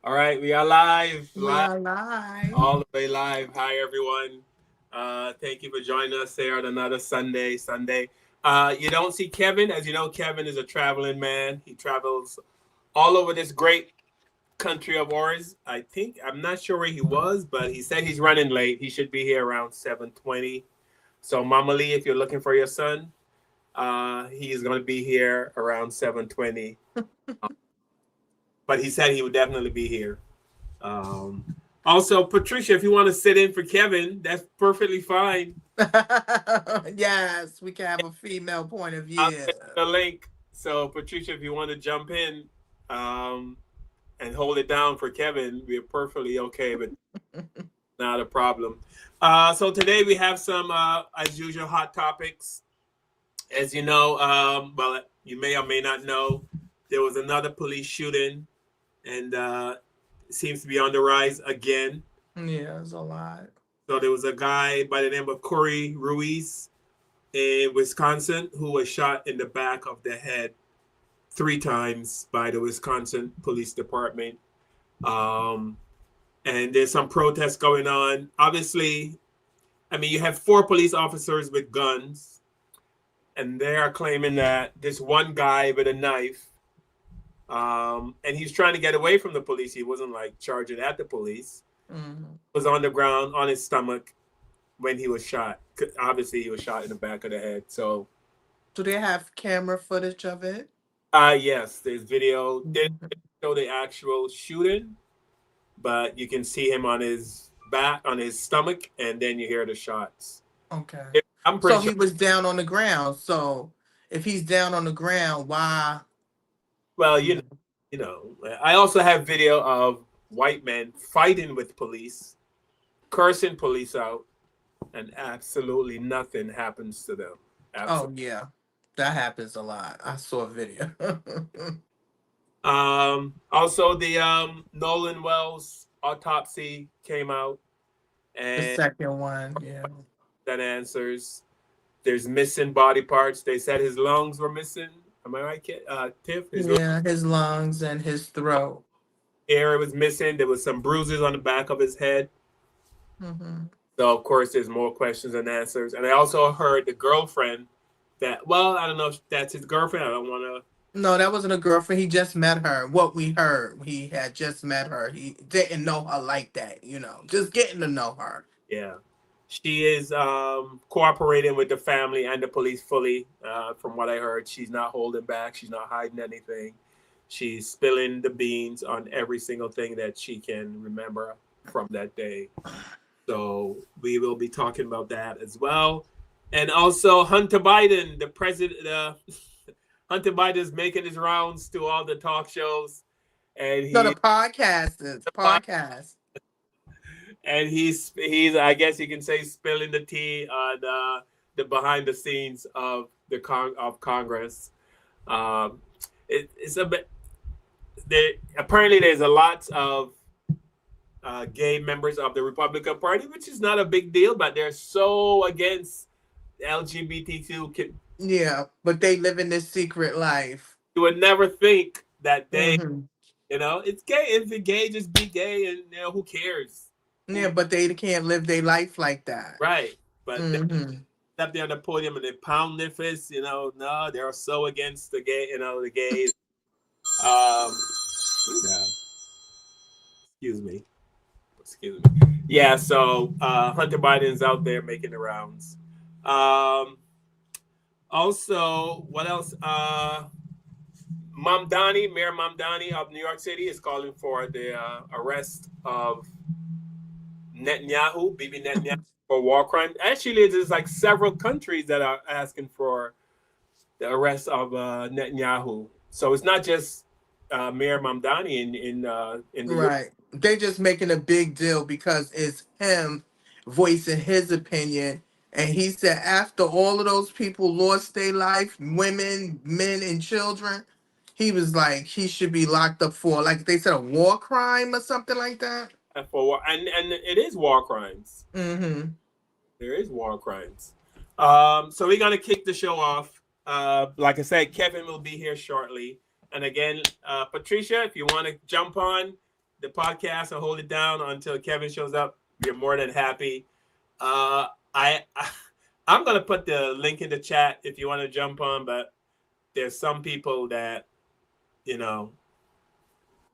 All right, we are live, We are live. all the way live. Hi, everyone. Thank you for joining us here on another Sunday. You don't see Kevin. As you know, Kevin is a traveling man. He travels all over this great country of ours. I'm not sure where he was, but he said he's running late. He should be here around 7:20. So, Mama Lee, if you're looking for your son, he is going to be here around 7:20. But he said he would definitely be here. Um, Also, Patricia, if you want to sit in for Kevin, that's perfectly fine. Yes, we can have a female point of I'll view. send you the link. So, Patricia, if you want to jump in um, and hold it down for Kevin, we're perfectly okay, but not a problem. So today we have some, as usual, hot topics. As you know, well, you may or may not know, there was another police shooting, and it seems to be on the rise again. Yeah, it's a lot. So there was a guy by the name of Corey Ruiz in Wisconsin who was shot in the back of the head 3 times by the Wisconsin Police Department. Um, and there's some protests going on. Obviously, I mean, you have 4 police officers with guns, and they are claiming that this one guy with a knife, and he's trying to get away from the police. He wasn't like charging at the police. Hmm. Was on the ground on his stomach when he was shot. Obviously, he was shot in the back of the head. So, Do they have camera footage of it? yes, there's video. They Mhm. didn't show the actual shooting, but you can see him on his back, on his stomach, and then you hear the shots. Okay. I'm So pretty he sure. was down on the ground. So if he's down on the ground, why? Well, You know. I also have video of white men fighting with police, cursing police out, and absolutely nothing happens to them. Oh Absolutely. yeah, that happens a lot. I saw a video. Also, the Nolan Wells autopsy came out, The and second one, yeah. that answers. There's missing body parts. They said his lungs were missing. Am I right, Tiff? His Yeah, his lungs and his throat. air was missing. There was some bruises on the back of his head. Hmm. So, of course, there's more questions and answers. And I also heard the girlfriend that, well, I don't know if that's his girlfriend. I don't want to. No, that wasn't a girlfriend. He just met her. What we heard, he had just met her. He didn't know her like that, just getting to know her. Yeah. She is cooperating with the family and the police fully. From what I heard, she's not holding back. She's not hiding anything. She's spilling the beans on every single thing that she can remember from that day. So we will be talking about that as well. And also Hunter Biden, the president. Hunter Biden is making his rounds to all the talk shows, and No, the he podcast is podcast. he's I guess you can say spilling the tea on the behind the scenes of of Congress. Um, it's a bit there. Apparently, there's a lot of gay members of the Republican Party, which is not a big deal, but they're so against LGBTQ. Yeah, but they live in this secret life. You would never think that Hmm. it's gay. If it's gay, just be gay, and who cares? Yeah, but they can't live their life like that. Right. But they Hmm. up there on the podium and they pound their fists, no, they're so against the gay, the gays. Yeah, excuse me. Excuse me. Yeah, so Hunter Biden's out there making the rounds. Um, Also, what else? Mayor Mamdani of New York City is calling for the arrest of Netanyahu, Bibi Netanyahu, for war crimes. Actually, there's like several countries that are asking for the arrest of Netanyahu. So it's not just Mayor Mamdani in New York. Right. They just making a big deal because it's him voicing his opinion. And he said after all of those people lost their life, women, men, and children, he was like he should be locked up for, like they said, a war crime or something like that. For war, and it is war crimes. Mm-hmm. There is war crimes. So we're gonna kick the show off. Like I said, Kevin will be here shortly. And again, Patricia, if you want to jump on, the podcast and hold it down until Kevin shows up. We're more than happy. Uh, I, I'm gonna put the link in the chat if you want to jump on, but there's some people that you know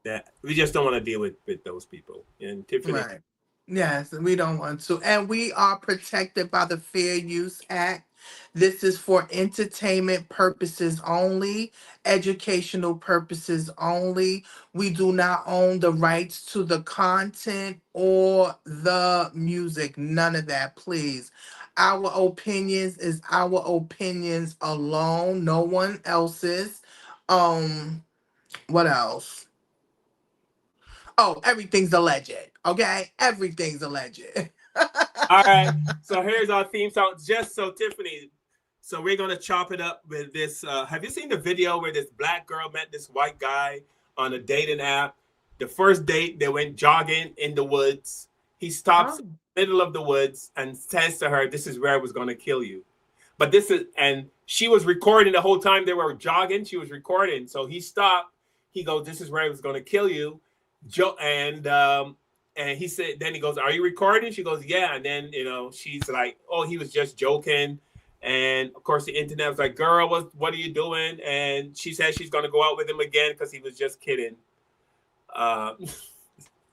that we just don't want to deal with those people. And Tiffany, Right. Yes, we don't want to. And we are protected by the Fair Use Act. This is for entertainment purposes only, educational purposes only. We do not own the rights to the content or the music. None of that, please. Our opinions is our opinions alone, no one else's. What else? Oh, everything's alleged. Okay, everything's alleged. all right. So here's our theme song. Just so Tiffany, so we're gonna chop it up with this. Have you seen the video where this black girl met this white guy on a dating app? The first date, they went jogging in the woods. He stops Oh, in the middle of the woods and says to her, "This is where I was gonna kill you." But this is, and she was recording the whole time they were jogging. She was recording, so he stopped. He goes, "This is where I was gonna kill you." Joe and he said, then he goes, "Are you recording?" She goes, "Yeah." And then she's like, "Oh, he was just joking." And of course, the internet was like, "Girl, what are you doing?" And she said she's gonna go out with him again because he was just kidding. Uh, you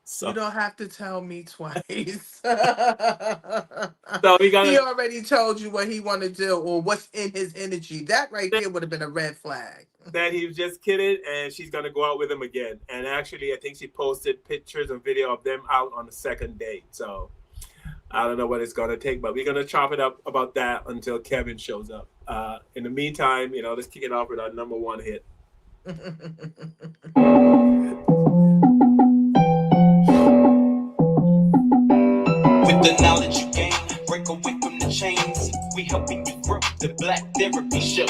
so don't have to tell me twice. so we He gonna already told you what he want to do or what's in his energy. That right there would have been a red flag. that he was just kidding, and she's gonna go out with him again. And actually, I think she posted pictures and video of them out on the second date. So I don't know what it's gonna take, but we're gonna chop it up about that until Kevin shows up. In the meantime, let's kick it off with our number one hit. With the knowledge you gain, break away from the chains. We helping you grow. The Black Therapy Show.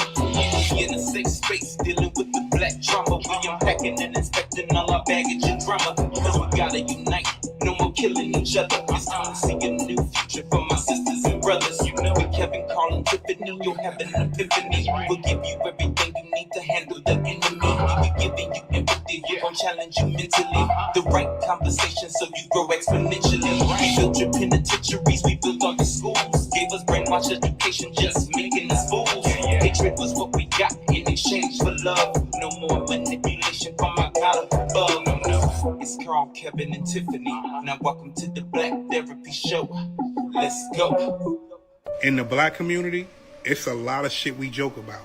We in a safe space, dealing with the black trauma. We unpacking and inspecting all our baggage and drama. Cause we gotta unite, no more killing each other. It's time to see a new future for my sisters and brothers. You know it, Kevin, Carl, and Tiffany. You'll have an epiphany. We'll give you everything you need to handle the enemy. We giving you empathy, we gon' challenge you mentally. The right conversation so you grow exponentially. We built your penitentiaries, we built all your schools. Gave us brainwash education, just making us fools. Hatred was what we got in exchange for love. No more manipulation from our God above. No. It's Carl, Kevin, and Tiffany. Now welcome to the Black Therapy Show. Let's go. In the black community, it's a lot of shit we joke about.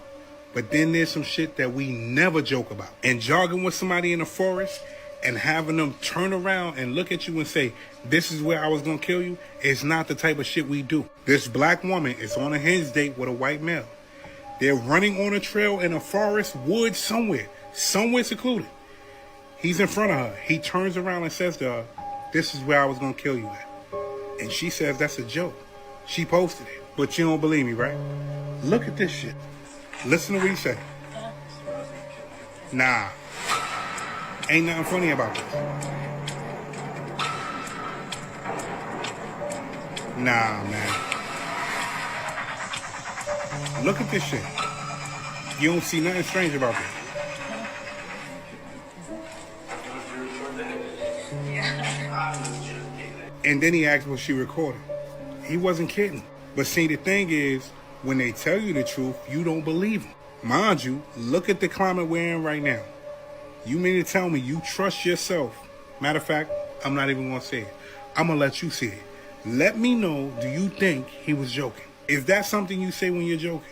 But then there's some shit that we never joke about. And jogging with somebody in the forest and having them turn around and look at you and say, "This is where I was gonna kill you," is not the type of shit we do. This black woman is on a hinge date with a white male. They're running on a trail in a forest, woods, somewhere secluded. He's in front of her. He turns around and says to her, "This is where I was gonna kill you at." And she says that's a joke. She posted it. But you don't believe me, right? Look at this shit. Listen to what he said. Nah. Ain't nothing funny about this. Nah, man. Look at this shit. You don't see nothing strange about this. And then he asked was she recording. He wasn't kidding. But see, the thing is, when they tell you the truth, you don't believe them. Mind you, look at the climate we're in right now. You mean to tell me you trust yourself? Matter of fact, I'm not even going to say it. I'm going to let you say it. Let me know, do you think he was joking? Is that something you say when you're joking?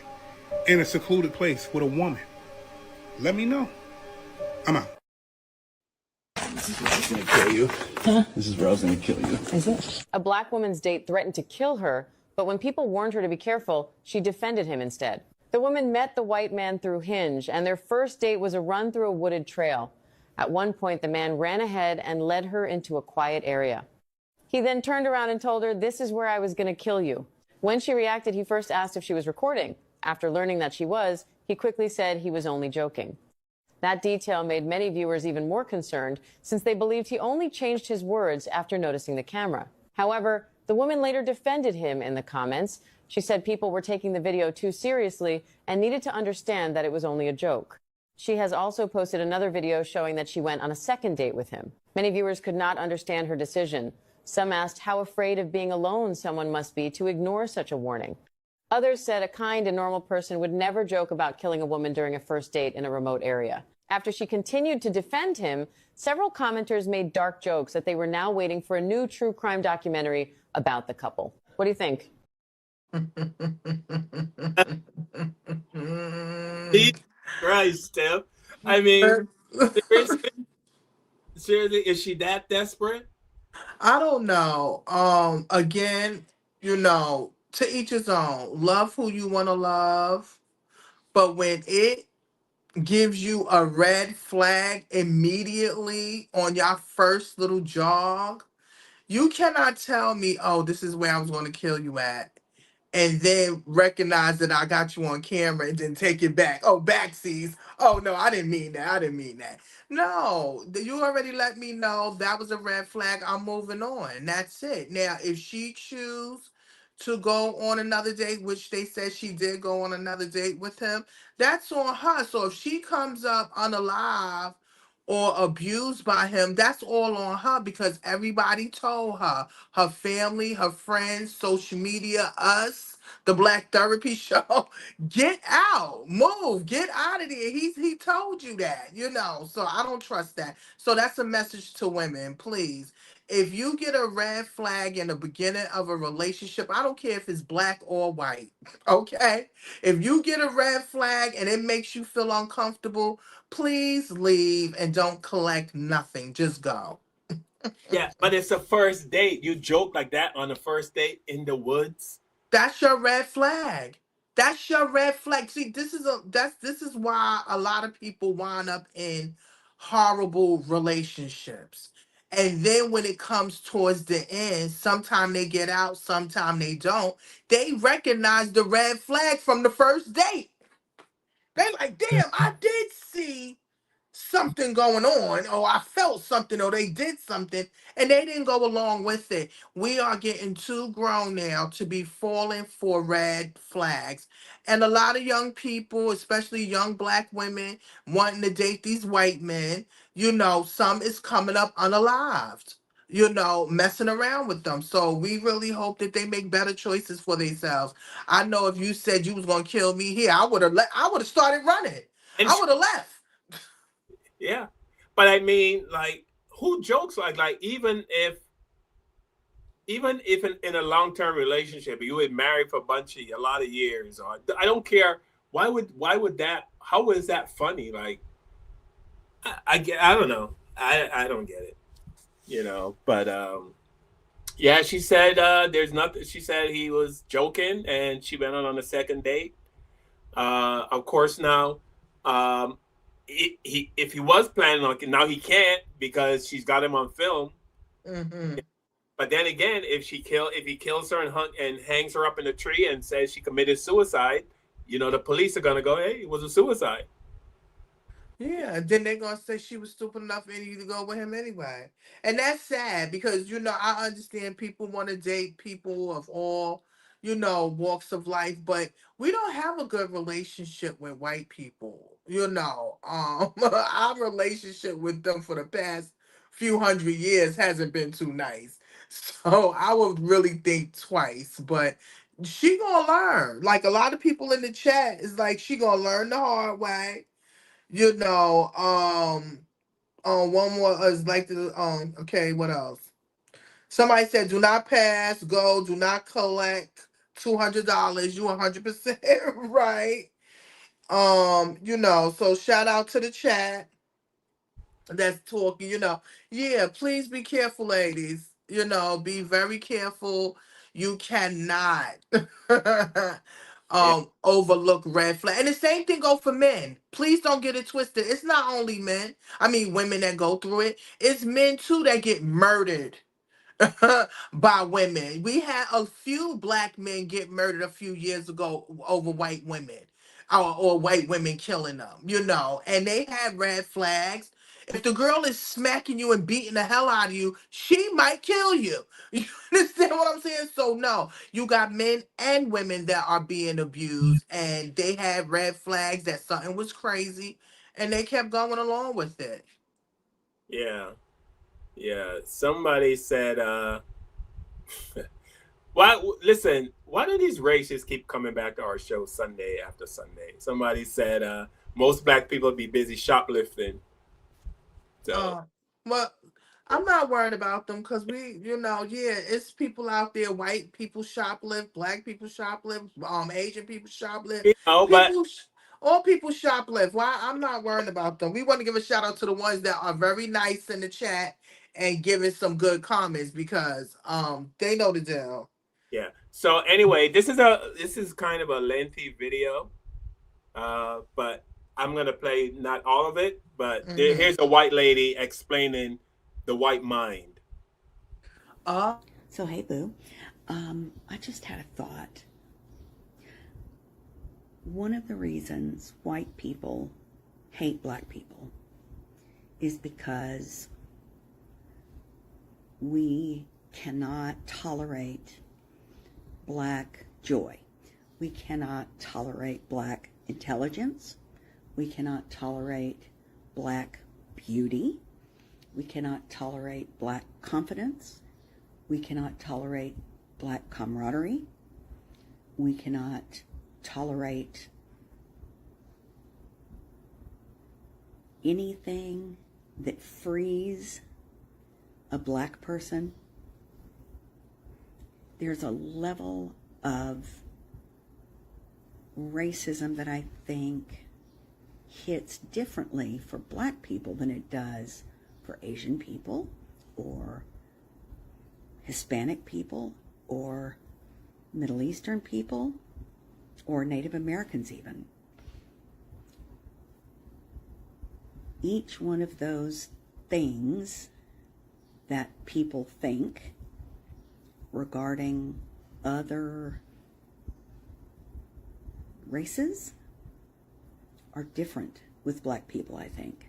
In a secluded place with a woman? Let me know. I'm out. This is where I was gonna kill you. Huh? This is where I was gonna kill you. Is it? A black woman's date threatened to kill her, but when people warned her to be careful, she defended him instead. The woman met the white man through Hinge, and their first date was a run through a wooded trail. At one point, the man ran ahead and led her into a quiet area. He then turned around and told her, "This is where I was going to kill you." When she reacted, he first asked if she was recording. After learning that she was, he quickly said he was only joking. That detail made many viewers even more concerned, since they believed he only changed his words after noticing the camera. However, the woman later defended him in the comments. She said people were taking the video too seriously and needed to understand that it was only a joke. She has also posted another video showing that she went on a second date with him. Many viewers could not understand her decision. Some asked how afraid of being alone someone must be to ignore such a warning. Others said a kind and normal person would never joke about killing a woman during a first date in a remote area. After she continued to defend him, several commenters made dark jokes that they were now waiting for a new true crime documentary about the couple. What do you think? Jesus Christ, Steph. I mean, seriously, seriously, is she that desperate? I don't know. Again, to each his own. Love who you want to love, but when it gives you a red flag immediately on your first little jog, you cannot tell me, oh, this is where I was going to kill you at, and then recognize that I got you on camera and then take it back. Oh, backseas. Oh, no, I didn't mean that. I didn't mean that. No, you already let me know that was a red flag. I'm moving on. That's it. Now, if she choose to go on another date, which they said she did go on another date with him, that's on her. So if she comes up unalive or abused by him, that's all on her because everybody told her, her family, her friends, social media, us, the Black Therapy Show, get out, move, get out of there. He told you that, So I don't trust that. So that's a message to women, please. If you get a red flag in the beginning of a relationship, I don't care if it's black or white, okay? If you get a red flag and it makes you feel uncomfortable, please leave and don't collect nothing. Just go. Yeah, but it's a first date. You joke like that on the first date in the woods. That's your red flag. That's your red flag. See, this is why a lot of people wind up in horrible relationships. And then when it comes towards the end, sometime they get out, sometime they don't. They recognize the red flag from the first date. They like, damn, I did see something going on, or I felt something, or they did something, and they didn't go along with it. We are getting too grown now to be falling for red flags. And a lot of young people, especially young black women, wanting to date these white men, some is coming up unalived. Messing around with them. So we really hope that they make better choices for themselves. I know if you said you was gonna kill me here, I would have started running. And I would have left. yeah, but I mean, like, who jokes like even if in a long term relationship you were married for a lot of years, or I don't care. Why would that? How is that funny? Like, I don't know. I don't get it. But yeah, she said there's nothing. She said he was joking, and she went on a second date. Of course, now, um, if he was planning on now he can't because she's got him on film. Hmm. But then again, if he kills her and hangs her up in a tree and says she committed suicide, the police are gonna go, hey, it was a suicide. Yeah, and then they're gonna say she was stupid enough for you to go with him anyway. And that's sad because I understand people want to date people of all, walks of life, but we don't have a good relationship with white people. Our relationship with them for the past few hundred years hasn't been too nice. So I would really think twice, but she gonna learn. Like a lot of people in the chat is like she gonna learn the hard way. you know, um, one more is like the okay, what else? Somebody said do not pass, go, do not collect $200. You 100% right. So shout out to the chat that's talking, Yeah, please be careful, ladies. Be very careful. You cannot Yeah, overlook red flag. And the same thing go for men. Please don't get it twisted. It's not only men. I mean women that go through it. It's men too that get murdered by women. We had a few black men get murdered a few years ago over white women, or white women killing them, and they had red flags. If the girl is smacking you and beating the hell out of you, she might kill you. You understand what I'm saying? So, no, you got men and women that are being abused, and they had red flags that something was crazy. and they kept going along with it. Yeah. Yeah. Somebody said, why, listen, why do these racists keep coming back to our show Sunday after Sunday? Somebody said, most black people be busy shoplifting. So, Uh, well, I'm not worried about them because yeah, it's people out there. White people shoplift, black people shoplift, Asian people shoplift. but People, all people shoplift. Why? I'm not worried about them. We want to give a shout out to the ones that are very nice in the chat and giving some good comments because they know the deal. yeah. So anyway, this is kind of a lengthy video. But I'm gonna play not all of it, but Mm-hmm. here's a white lady explaining the white mind. Uh, So, hey, Boo. I just had a thought. One of the reasons white people hate black people is because we cannot tolerate black joy. We cannot tolerate black intelligence. We cannot tolerate black beauty. We cannot tolerate black confidence. We cannot tolerate black camaraderie. We cannot tolerate anything that frees a black person. There's a level of racism that I think hits differently for black people than it does for Asian people or Hispanic people or Middle Eastern people or Native Americans even. Each one of those things that people think regarding other races are different with black people, I think.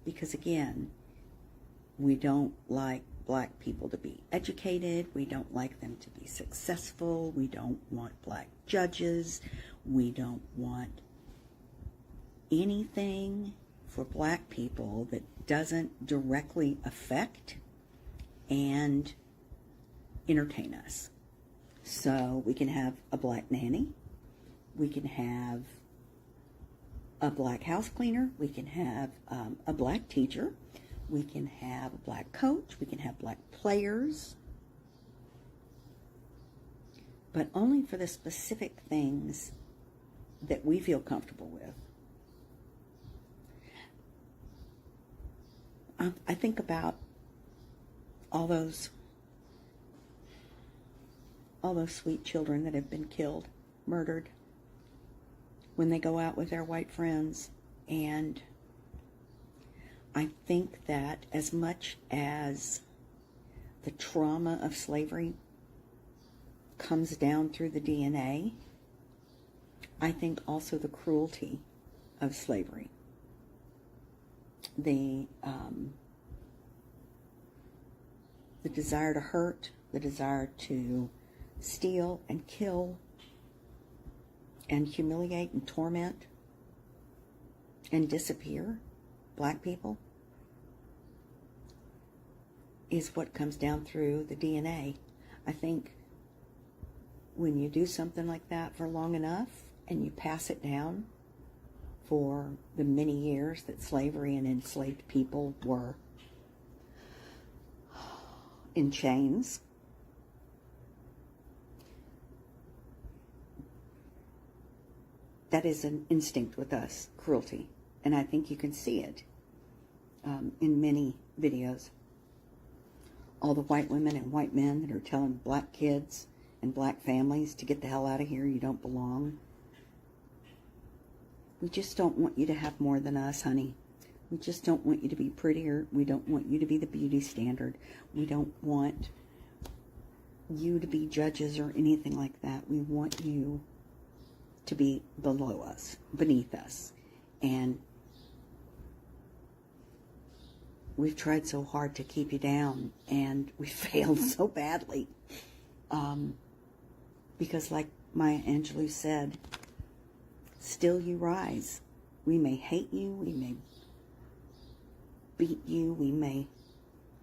Because again, we don't like black people to be educated. We don't like them to be successful. We don't want black judges. We don't want anything for black people that doesn't directly affect and entertain us. So we can have a black nanny. We can have a black house cleaner. We can have a black teacher. We can have a black coach. We can have black players. But only for the specific things that we feel comfortable with. I think about all those sweet children that have been killed, murdered, when they go out with their white friends. And I think that as much as the trauma of slavery comes down through the DNA, I think also the cruelty of slavery. The desire to hurt, the desire to steal and kill and humiliate and torment and disappear black people is what comes down through the DNA. I think when you do something like that for long enough and you pass it down for the many years that slavery and enslaved people were in chains, that is an instinct with us, cruelty. And I think you can see it in many videos. All the white women and white men that are telling black kids and black families to get the hell out of here, you don't belong. We just don't want you to have more than us, honey. We just don't want you to be prettier. We don't want you to be the beauty standard. We don't want you to be judges or anything like that. We want you to be below us, beneath us. And we've tried so hard to keep you down, and we failed so badly. Because like Maya Angelou said, still you rise. We may hate you, we may beat you, we may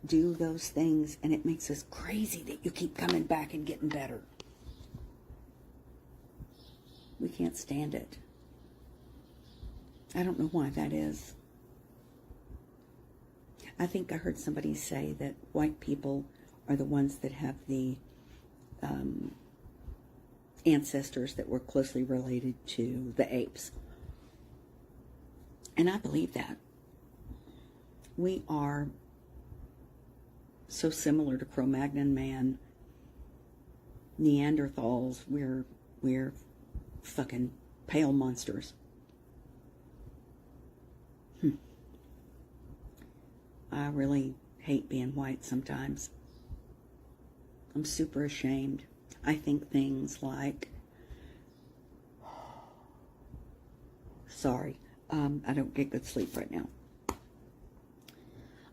do those things, and it makes us crazy that you keep coming back and getting better. We can't stand it. I don't know why that is. I think I heard somebody say that white people are the ones that have the ancestors that were closely related to the apes. And I believe that. We are so similar to Cro-Magnon man, Neanderthals. We're fucking pale monsters. I really hate being white sometimes. I'm super ashamed. I think things like, sorry, I don't get good sleep right now.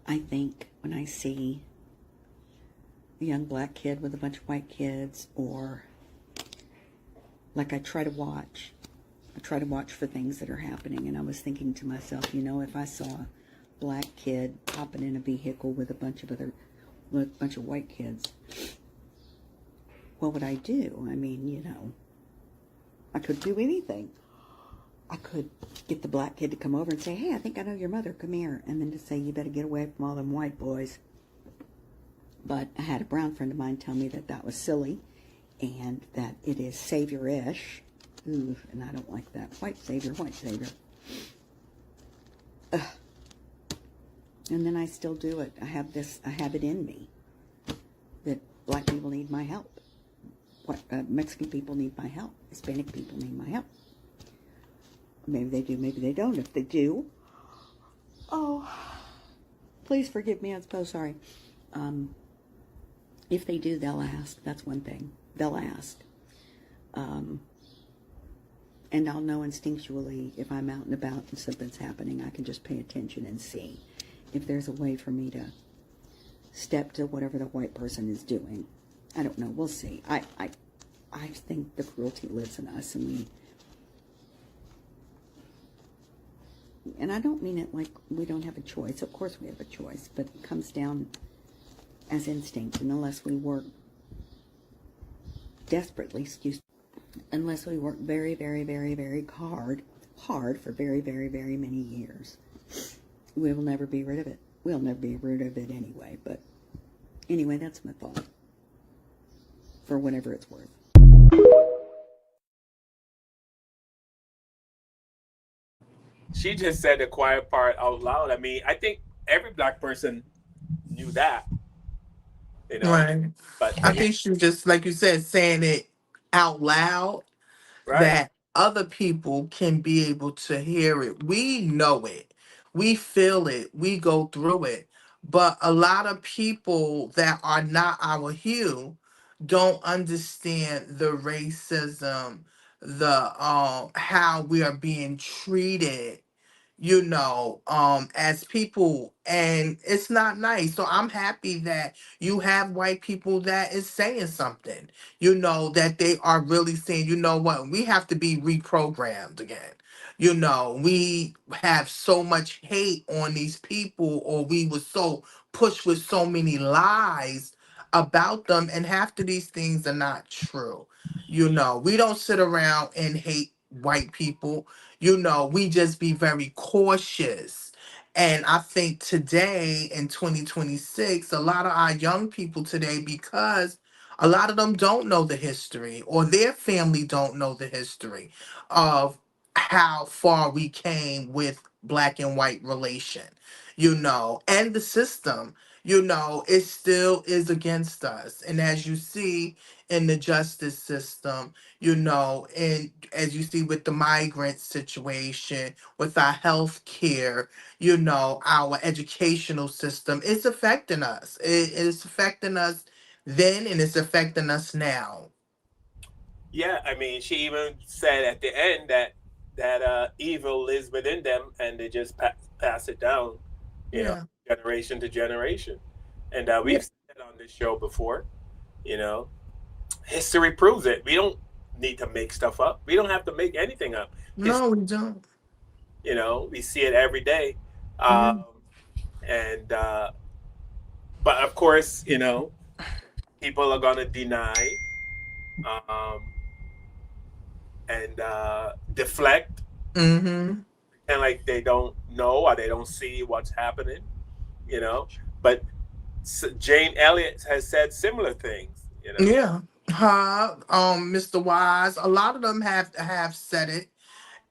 I think when I see a young black kid with a bunch of white kids, or like I try to watch for things that are happening, and I was thinking to myself, you know, if I saw a black kid hopping in a vehicle with a bunch of white kids, what would I do? I mean, you know, I could do anything. I could get the black kid to come over and say, hey, I think I know your mother, come here. And then to say, you better get away from all them white boys. But I had a brown friend of mine tell me that that was silly and that it is savior-ish. Ooh, and I don't like that. White savior, white savior. Ugh. And then I still do it. I have it in me that black people need my help. Mexican people need my help. Hispanic people need my help. Maybe they do, maybe they don't. If they do, oh, please forgive me. I'm so sorry. If they do, they'll ask. That's one thing. They'll ask. And I'll know instinctually if I'm out and about and something's happening. I can just pay attention and see if there's a way for me to step to whatever the white person is doing. I don't know. We'll see. I think the cruelty lives in us, and I don't mean it like we don't have a choice. Of course we have a choice, but it comes down as instinct, and unless we work desperately, unless we work very, very, very, very hard for very, very, very many years, we will never be rid of it. We'll never be rid of it anyway, but anyway, that's my thought, for whatever it's worth. She just said the quiet part out loud. I mean, I think every black person knew that, you know. Right. But I think she was just, like you said, saying it out loud right, that other people can be able to hear it. We know it. We feel it. We go through it. But a lot of people that are not our hue don't understand the racism, the how we are being treated, as people, and it's not nice. So I'm happy that you have white people that is saying something, that they are really saying, you know what, we have to be reprogrammed again. We have so much hate on these people, or we were so pushed with so many lies about them, and half of these things are not true. We don't sit around and hate white people. We just be very cautious. And I think today in 2026, a lot of our young people today, because a lot of them don't know the history, or their family don't know the history of how far we came with black and white relation, and the system, it still is against us. And as you see in the justice system, and as you see with the migrant situation, with our health care, our educational system, it's affecting us. It is affecting us then, and it's affecting us now. yeah. I mean, she even said at the end that evil lives within them, and they just pass it down, you know, Yeah. generation to generation. And Yeah. we've said that on this show before. You know, history proves it. We don't need to make stuff up. We don't have to make anything up. No, we don't. You know, we see it every day. Mhm. And but of course, you know, people are gonna deny um, and deflect, Mhm. and like they don't know or they don't see what's happening. You know, but Jane Elliott has said similar things. You know, Yeah. Huh? Mr. Wise. A lot of them have said it.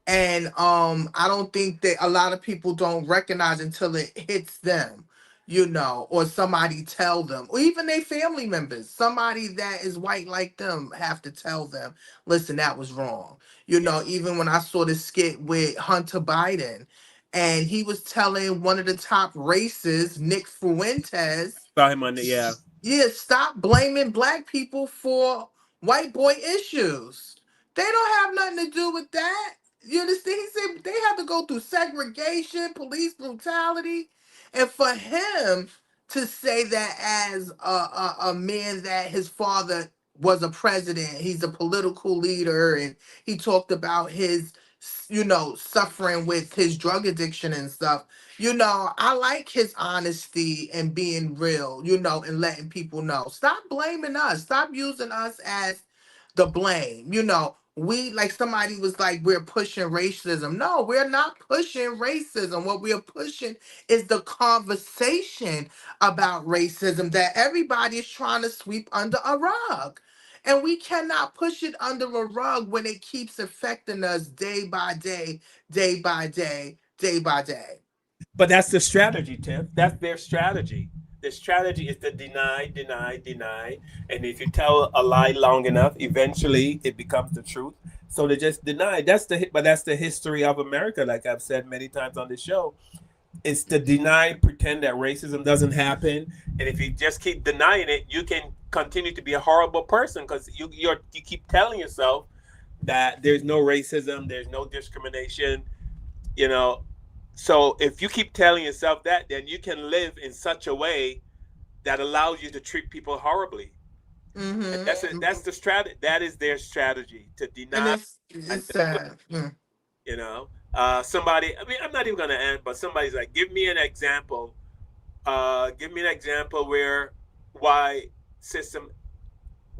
And I don't think that a lot of people don't recognize until it hits them, you know, or somebody tell them, or even their family members, somebody that is white like them have to tell them, listen, that was wrong. You yeah, know, even when I saw the skit with Hunter Biden, and he was telling one of the top racists, Nick Fuentes, saw him on the yeah. yeah, stop blaming black people for white boy issues. They don't have nothing to do with that. You understand? He said they have to go through segregation, police brutality, and for him to say that as a man that his father was a president, he's a political leader, and he talked about his, you know, suffering with his drug addiction and stuff. You know, I like his honesty and being real, you know, and letting people know. Stop blaming us. Stop using us as the blame. You know, we, like somebody was like, we're pushing racism. No, we're not pushing racism. What we are pushing is the conversation about racism that everybody is trying to sweep under a rug. And we cannot push it under a rug when it keeps affecting us day by day, day by day, day by day. But that's the strategy, Tiff. That's their strategy. The strategy is to deny, deny, deny, and if you tell a lie long enough, eventually it becomes the truth. So they just deny. But that's the history of America. Like I've said many times on the show, it's to deny, pretend that racism doesn't happen, and if you just keep denying it, you can continue to be a horrible person because you keep telling yourself that there's no racism, there's no discrimination, you know. So if you keep telling yourself that, then you can live in such a way that allows you to treat people horribly. And that's it. Mm-hmm. That's the strategy. That is their strategy to And deny and it's deflect. sad. Mm. You know, somebody. I mean, I'm not even gonna end, but somebody's like, give me an example. Give me an example where why system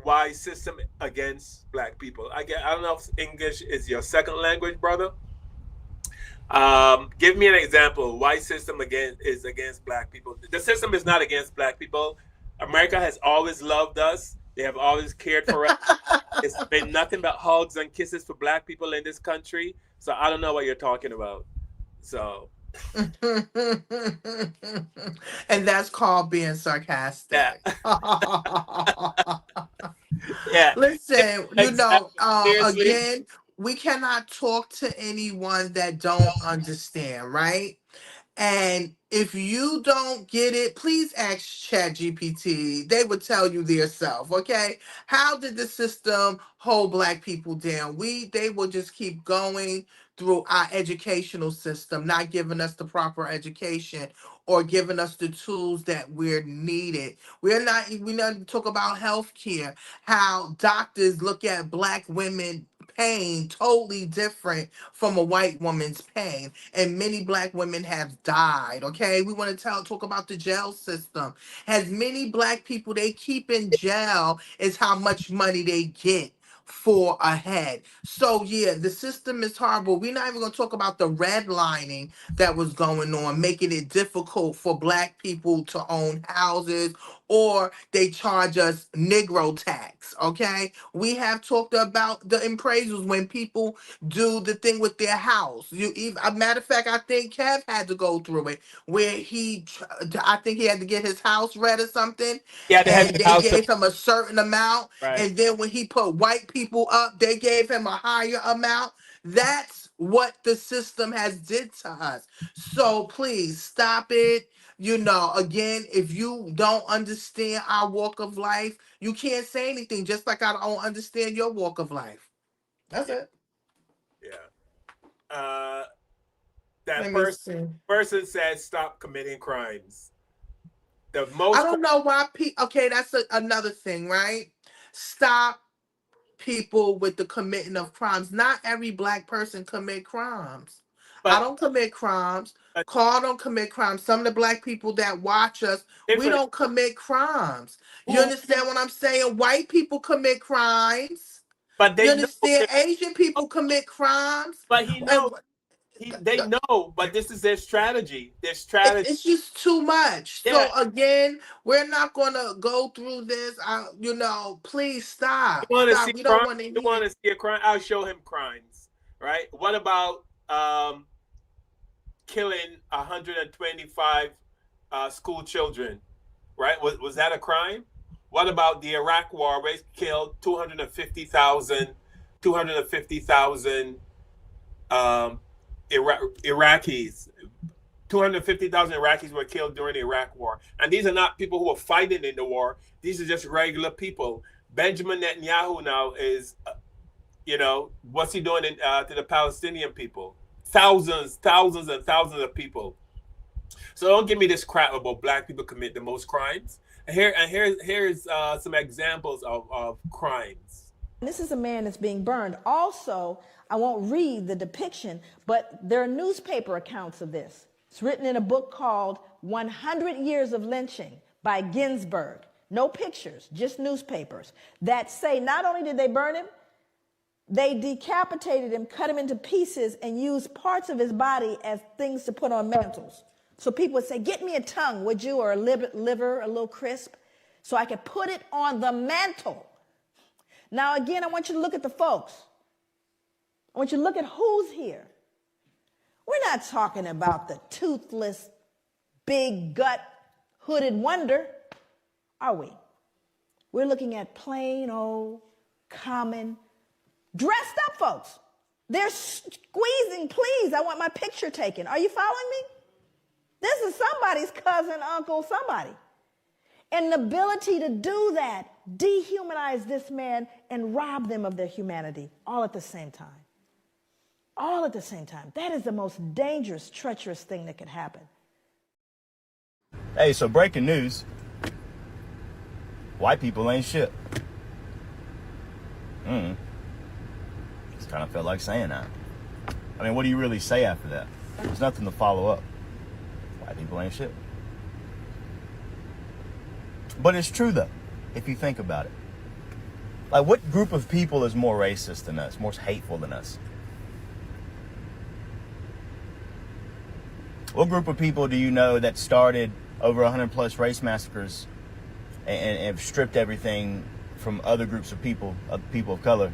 why system against black people. I don't know if English is your second language, brother. Give me an example. Why system is against black people? The system is not against black people. America has always loved us. They have always cared for us. It's been nothing but hugs and kisses for black people in this country. So I don't know what you're talking about. So And that's called being yeah, sarcastic. yeah. Listen, you know, Example. Seriously. again, we cannot talk to anyone that don't understand, right? And if you don't get it, please ask ChatGPT. They would tell you theirself, okay? How did the system hold black people down? They will just keep going through our educational system, not giving us the proper education or giving us the tools that we're needed. We not talk about healthcare, how doctors look at black women pain totally different from a white woman's pain, and many black women have died. Okay, we want to talk about the jail system. As many black people they keep in jail is how much money they get for a head. So yeah, the system is horrible. We're not even gonna talk about the redlining that was going on, making it difficult for black people to own houses, or they charge us Negro tax. Okay, we have talked about the appraisals when people do the thing with their house. You even a matter of fact, I think Kev had to go through it where I think he had to get his house read or something, Yeah, they have and the they house gave him a certain amount, right. and then when he put white people up, they gave him a higher amount. That's what the system has did to us. So please stop it. You know, again, if you don't understand our walk of life, you can't say anything, just like I don't understand your walk of life. That's Yeah, it. yeah. That Let me see. person said stop committing crimes. The I most don't know why okay, that's another thing, right? Stop people with the committing of crimes. Not every black person commit crimes. I but, don't commit crimes. but Carl don't commit crimes. Some of the black people that watch us, we Tiffany, don't commit crimes. You who, understand what I'm saying? White people commit crimes. but You they know, understand? Asian people commit crimes. but he And knows. They know, but this is their strategy. Their strategy. it's just too much. Yeah, So again, we're not gonna go through this. Please stop. you want to see Stop. We don't crime? want to You hear. want to see a crime? I'll show him crimes. Right? What about killing 125 school children? Right? Was that a crime? What about the Iraq War, where they killed 250,000 Iraqis? 250,000 Iraqis were killed during the Iraq War. And these are not people who are fighting in the war. These are just regular people. Benjamin Netanyahu now is, what's he doing to the Palestinian people? Thousands and thousands of people. So don't give me this crap about black people commit the most crimes. And here's some examples of crimes. This is a man that's being burned. Also, I won't read the depiction, but there are newspaper accounts of this. It's written in a book called 100 Years of Lynching by Ginsburg. No pictures, just newspapers that say not only did they burn him, they decapitated him, cut him into pieces, and used parts of his body as things to put on mantles. So people would say, get me a tongue, would you, or a liver, a little crisp, so I could put it on the mantle. Now, again, I want you to look at the folks. I want you to look at who's here. We're not talking about the toothless, big gut, hooded wonder, are we? We're looking at plain old, common, dressed up folks. They're squeezing, please, I want my picture taken. Are you following me? This is somebody's cousin, uncle, somebody. And the ability to do that, dehumanize this man and rob them of their humanity all at the same time. All at the same time. That is the most dangerous, treacherous thing that could happen. Hey, so breaking news. White people ain't shit. Just kind of felt like saying that. I mean, what do you really say after that? There's nothing to follow up. White people ain't shit. But it's true, though, if you think about it. Like, what group of people is more racist than us, more hateful than us? What group of people do you know that started over 100 plus race massacres and have stripped everything from other groups of people of color,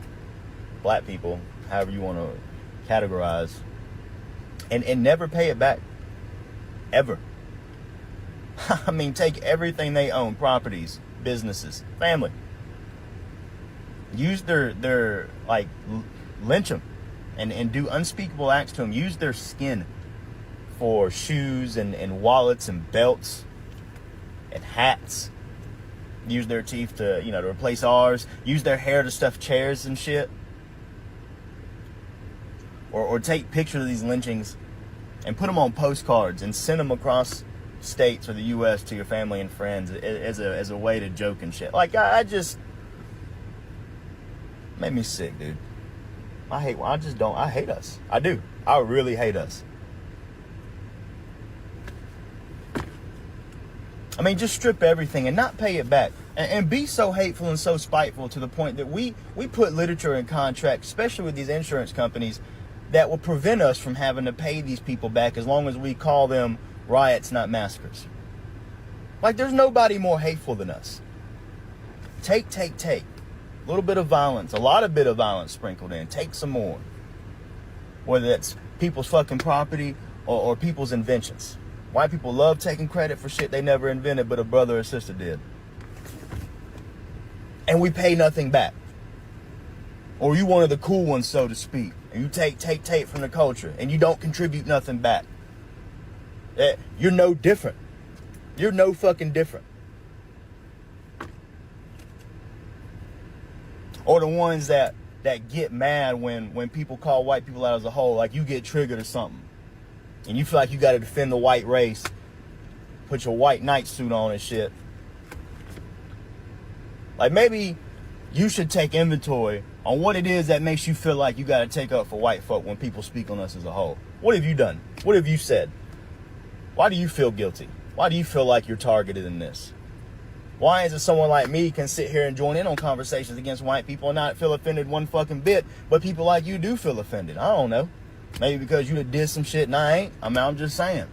black people, however you want to categorize, and never pay it back? Ever. I mean, take everything they own, properties, businesses, family. Use their lynch them and do unspeakable acts to them. Use their skin for shoes and wallets and belts and hats. Use their teeth to replace ours. Use their hair to stuff chairs and shit. Or take pictures of these lynchings and put them on postcards and send them across states or the U.S. to your family and friends as a way to joke and shit. Like, I just made me sick, dude. I hate us. I do. I really hate us. I mean, just strip everything and not pay it back. And be so hateful and so spiteful to the point that we put literature in contracts, especially with these insurance companies, that will prevent us from having to pay these people back as long as we call them riots, not massacres. Like, there's nobody more hateful than us. Take. A little bit of violence, a lot of bit of violence sprinkled in. Take some more. Whether that's people's fucking property or people's inventions. White people love taking credit for shit they never invented, but a brother or sister did. And we pay nothing back. Or you one of the cool ones, so to speak. And you take from the culture, and you don't contribute nothing back. You're no different. You're no fucking different. Or the ones that get mad when people call white people out as a whole, like you get triggered or something. And you feel like you got to defend the white race. Put your white knight suit on and shit. Like, maybe you should take inventory on what it is that makes you feel like you got to take up for white folk when people speak on us as a whole. What have you done? What have you said? Why do you feel guilty? Why do you feel like you're targeted in this? Why is it someone like me can sit here and join in on conversations against white people and not feel offended one fucking bit, but people like you do feel offended? I don't know. Maybe because you did some shit and I ain't. I'm just saying.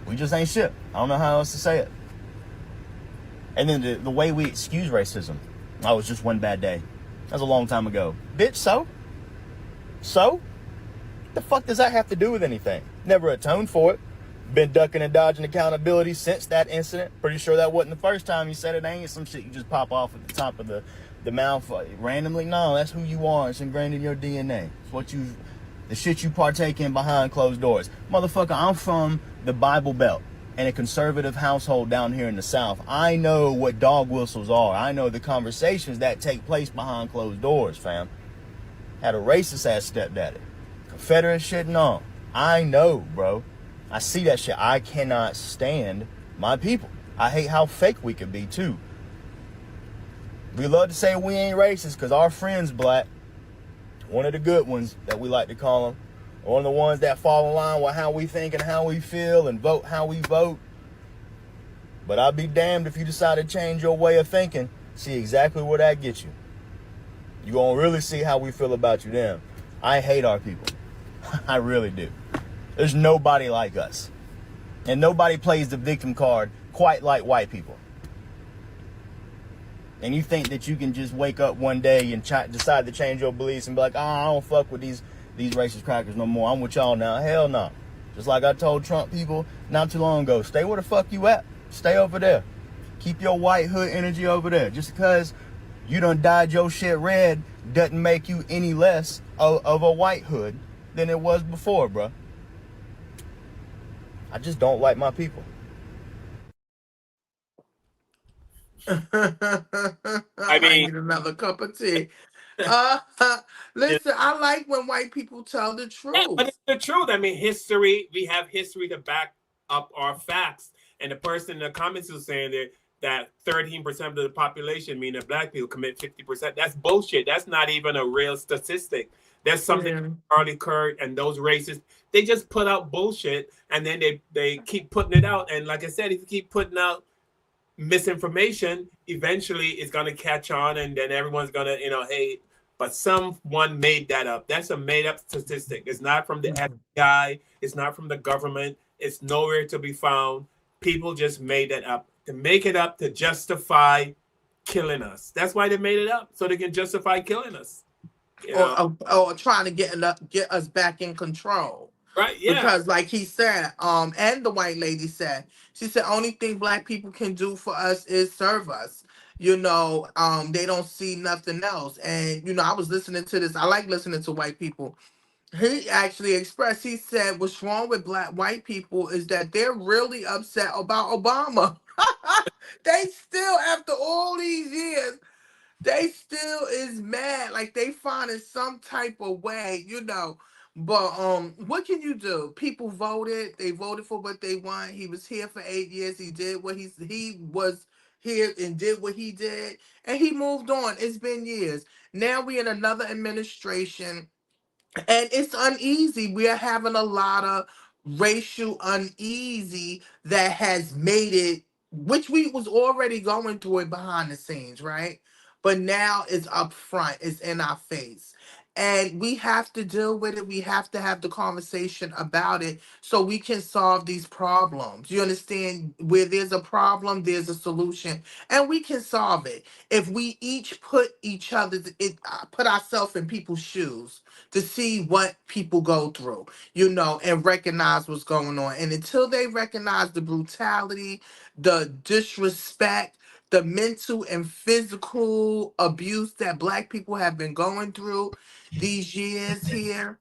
We just ain't shit. I don't know how else to say it. And then the way we excuse racism. Oh, it was just one bad day. That was a long time ago. Bitch, so? So? What the fuck does that have to do with anything? Never atoned for it. Been ducking and dodging accountability since that incident. Pretty sure that wasn't the first time you said it. Ain't some shit you just pop off at the top of the mouth randomly. No, that's who you are. It's ingrained in your DNA. It's what the shit you partake in behind closed doors. Motherfucker, I'm from the Bible Belt and a conservative household down here in the South. I know what dog whistles are. I know the conversations that take place behind closed doors, fam. Had a racist ass stepdaddy. Confederate shit and all. I know, bro. I see that shit. I cannot stand my people. I hate how fake we can be, too. We love to say we ain't racist because our friends black. One of the good ones that we like to call them. One of the ones that fall in line with how we think and how we feel and vote how we vote. But I'll be damned if you decide to change your way of thinking. See exactly where that gets you. You're going to really see how we feel about you then. I hate our people. I really do. There's nobody like us. And nobody plays the victim card quite like white people. And you think that you can just wake up one day and decide to change your beliefs and be like, oh, I don't fuck with these racist crackers no more. I'm with y'all now. Hell no. Just like I told Trump people not too long ago, stay where the fuck you at. Stay over there. Keep your white hood energy over there. Just because you done dyed your shit red doesn't make you any less of a white hood than it was before, bro. I just don't like my people. I mean- need another cup of tea. Listen, I like when white people tell the truth. Yeah, but it's the truth. I mean, we have history to back up our facts. And the person in the comments is saying that 13% of the population, meaning black people, commit 50%. That's bullshit. That's not even a real statistic. That's something Charlie Kirk and those racists, they just put out bullshit and then they keep putting it out. And like I said, if you keep putting out misinformation, eventually it's going to catch on and then everyone's going to, hate. But someone made that up. That's a made up statistic. It's not from the FBI. It's not from the government. It's nowhere to be found. People just made it up. To make it up to justify killing us. That's why they made it up. So they can justify killing us. Or trying to get us back in control. Right, yeah. Because like he said, and the white lady said, she said, only thing black people can do for us is serve us. They don't see nothing else. And, I was listening to this. I like listening to white people. He actually expressed, he said, what's wrong with white people is that they're really upset about Obama. They still, after all these years, they still is mad. Like they finding some type of way, But what can you do? People voted. They voted for what they want. He was here for 8 years. He did what he was here and did what he did, and he moved on. It's been years. Now we in another administration. And it's uneasy. We are having a lot of racial uneasy that has made it, which we was already going through it behind the scenes, right? But now it's up front, it's in our face. And we have to deal with it. We have to have the conversation about it so we can solve these problems. You understand? Where there's a problem, there's a solution, and we can solve it if we each put ourselves in people's shoes to see what people go through, and recognize what's going on. And until they recognize the brutality, the disrespect, the mental and physical abuse that black people have been going through these years here,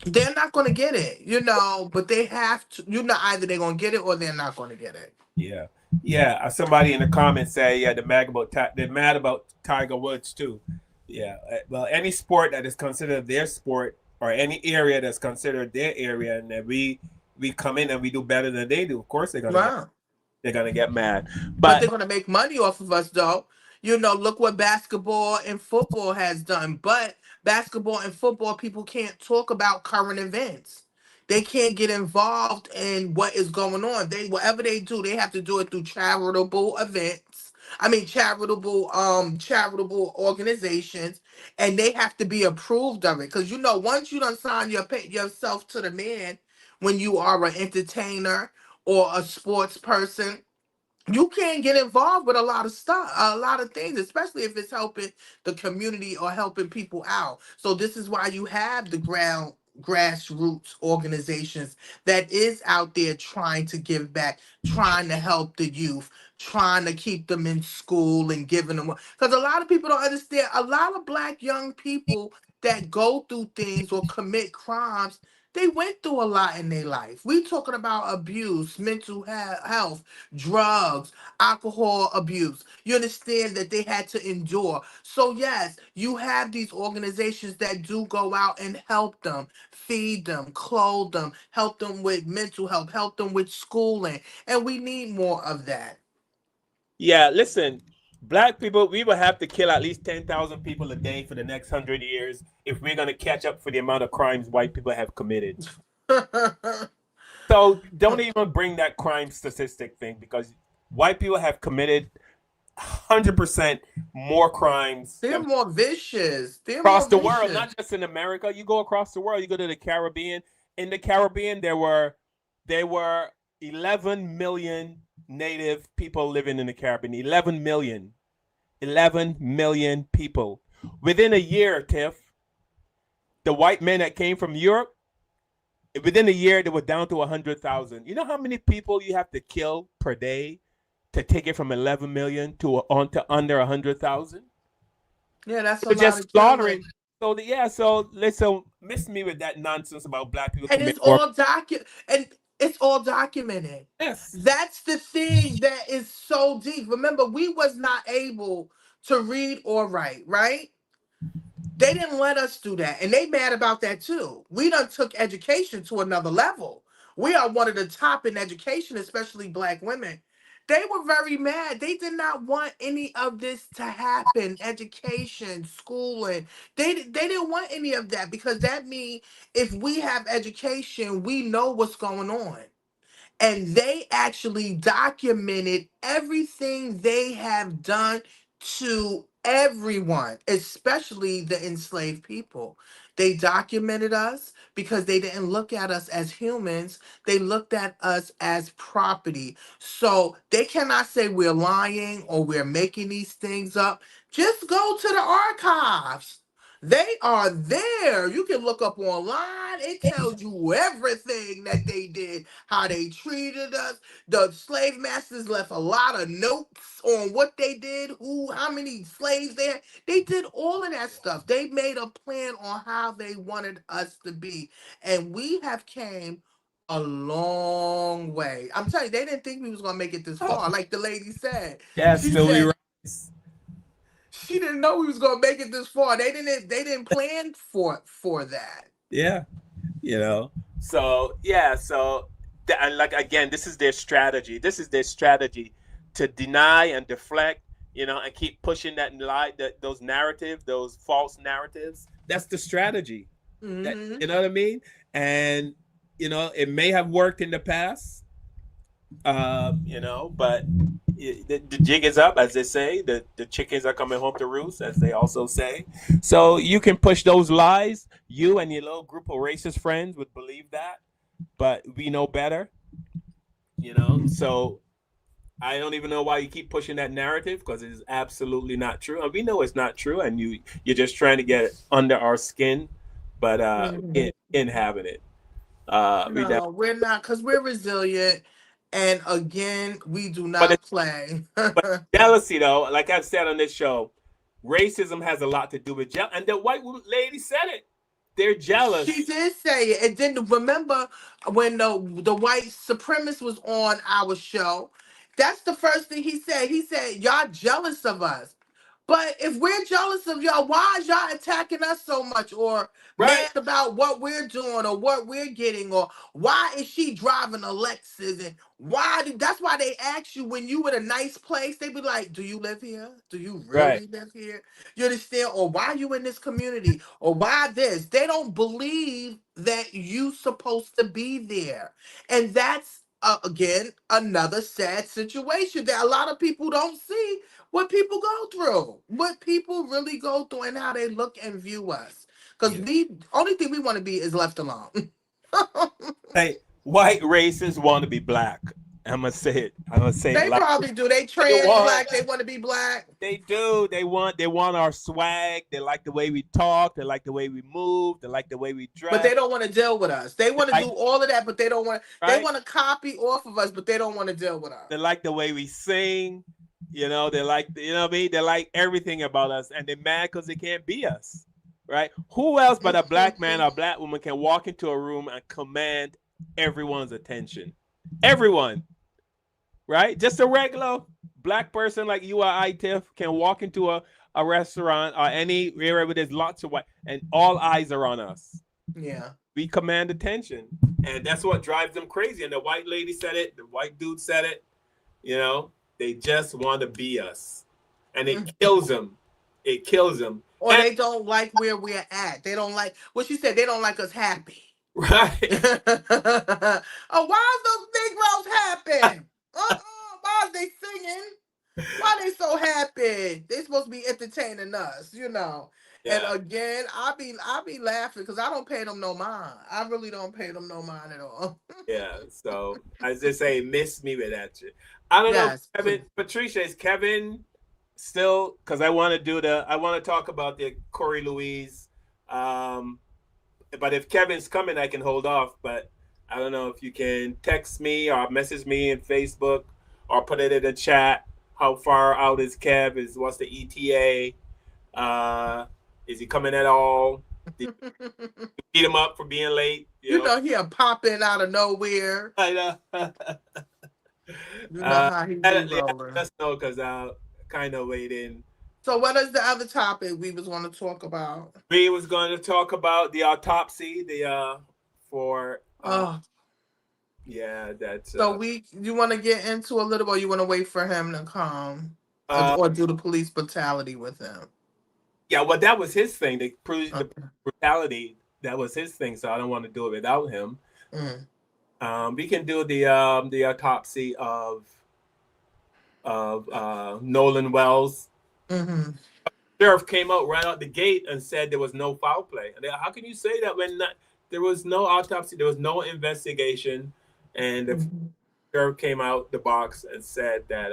they're not going to get it, but they have to, either they're going to get it or they're not going to get it. Yeah. Yeah. Somebody in the comments say, yeah, they're mad about Tiger Woods too. Yeah. Well, any sport that is considered their sport or any area that's considered their area, and then we come in and we do better than they do, of course they're gonna get mad. But they're gonna make money off of us, though. You know, look what basketball and football has done. But basketball and football, people can't talk about current events. They can't get involved in what is going on. They whatever they do, they have to do it through charitable events. I mean charitable organizations, and they have to be approved of it. Cause you know, once you done sign yourself to the man, when you are an entertainer or a sports person, you can't get involved with a lot of stuff, a lot of things, especially if it's helping the community or helping people out. So this is why you have the grassroots organizations that is out there trying to give back, trying to help the youth, trying to keep them in school and giving them, because a lot of people don't understand, a lot of black young people that go through things or commit crimes, they went through a lot in their life. We talking about abuse, mental health, drugs, alcohol abuse. You understand that they had to endure. So, yes, you have these organizations that do go out and help them, feed them, clothe them, help them with mental health, help them with schooling. And we need more of that. Yeah, listen, black people, we will have to kill at least 10,000 people a day for the next 100 years if we're going to catch up for the amount of crimes white people have committed. So don't even bring that crime statistic thing, because white people have committed 100% more crimes They're than more vicious. They're across more the world, vicious. not just in America. You go across the world, you go to the Caribbean. In the Caribbean, there were 11 million native people living in the Caribbean. 11 million people. Within a year, Tiff, the white men that came from Europe, within a year, they were down to 100,000. You know how many people you have to kill per day to take it from 11 million to on to under 100,000? Yeah, that's a They're lot just of killing. slaughtering. So yeah, so listen, miss me with that nonsense about black people And commit more. it's all documented. Yes. That's the thing that is so deep. Remember, we was not able to read or write, right? They didn't let us do that, and they mad about that too. We done took education to another level. We are one of the top in education, especially black women. They were very mad. They did not want any of this to happen. Education, schooling. They didn't want any of that, because that means if we have education, we know what's going on, and they actually documented everything they have done to everyone, especially the enslaved people. They documented us because they didn't look at us as humans, they looked at us as property. So they cannot say we're lying or we're making these things up. Just go to the archives. They are there. You can look up online. It tells you everything that they did, how they treated us. The slave masters left a lot of notes on what they did, who, how many slaves they had. They did all of that stuff. They made a plan on how they wanted us to be. And we have came a long way. I'm telling you, they didn't think we was gonna make it this far. Like the lady said. Yes, She till we said rise. she didn't know we was gonna make it this far. They didn't plan for that. Yeah. You know. So yeah, and like again, this is their strategy. This is their strategy to deny and deflect, and keep pushing that lie, those narratives, those false narratives. That's the strategy. That Hmm. you know what I mean? And it may have worked in the past, but the jig is up, as they say. The chickens are coming home to roost, as they also say. So you can push those lies. You and your little group of racist friends would believe that, but we know better. So I don't even know why you keep pushing that narrative, because it is absolutely not true, and we know it's not true. And you're just trying to get it under our skin, but Hmm. in having it. We No, we're not, because we're resilient. And again, we do but not play. But jealousy, though, like I've said on this show, racism has a lot to do with jealousy. And the white lady said it. They're She jealous. did say it. And then remember when the white supremacist was on our show, that's the first thing he said. He said, y'all jealous of us. But if we're jealous of y'all, why is y'all attacking us so much, or Right. mad about what we're doing or what we're getting, or why is she driving a Lexus, and that's why they ask you when you in a nice place, they be like, do you live here? Do you Right. really live here? You understand? Or why you in this community? Or why this? They don't believe that you supposed to be there. And that's again another sad situation that a lot of people don't see what people go through, what people really go through, and how they look and view us. Because Yeah. we only thing we want to be is left alone. Hey, white racists want to be black. I'm gonna say it. I'm gonna say it They like probably do. They they trans want. black. They want to be black, They do. They want our swag. They like the way we talk. They like the way we move. They like the way we but dress. they don't want to deal with us. They want to Like do all of that, but they don't want. They right. want to copy off of us, but they don't want to deal with us. They like the way we sing. They like what I mean. They like everything about us, and they're mad because they can't be us. Right? Who else but a black man or a black woman can walk into a room and command everyone's attention? Everyone, right? Just a regular black person like you or I, Tiff, can walk into a restaurant or any area where there's lots of white and all eyes are on us. Yeah. We command attention. And that's what drives them crazy. And the white lady said it, the white dude said it. They just want to be us. And it kills them. It kills them. Or they don't like where we're at. They don't like what you said. They don't like us happy. Right. Oh, why is those Negroes happy? Why is they singing? Why they so happy? They supposed to be entertaining us, Yeah. And again, I be laughing because I don't pay them no mind. I really don't pay them no mind at all. Yeah. So I just say, miss me with that shit. I don't know, Yes. Kevin. Patricia, is Kevin still? Because I want to talk about the Corey Louise. But if Kevin's coming, I can hold off. But I don't know if you can text me or message me in Facebook or put it in the chat. How far out is Kev? What's the ETA? Is he coming at all? Did you beat him up for being late? He'll pop in out of nowhere. I know. You know how he be rolling. Let us know because I kind of waiting. So what is the other topic we was going to talk about? We was going to talk about the autopsy, for yeah, that's so you want to get into a little, or you want to wait for him to come, or do the police brutality with him? Yeah, well, that was his thing. The brutality, that was his thing. So I don't want to do it without him. We can do the autopsy of Nolan Wells. Mm-hmm. Sheriff came out right out the gate and said there was no foul play. How can you say that when there was no autopsy, there was no investigation, and the sheriff came out the box and said that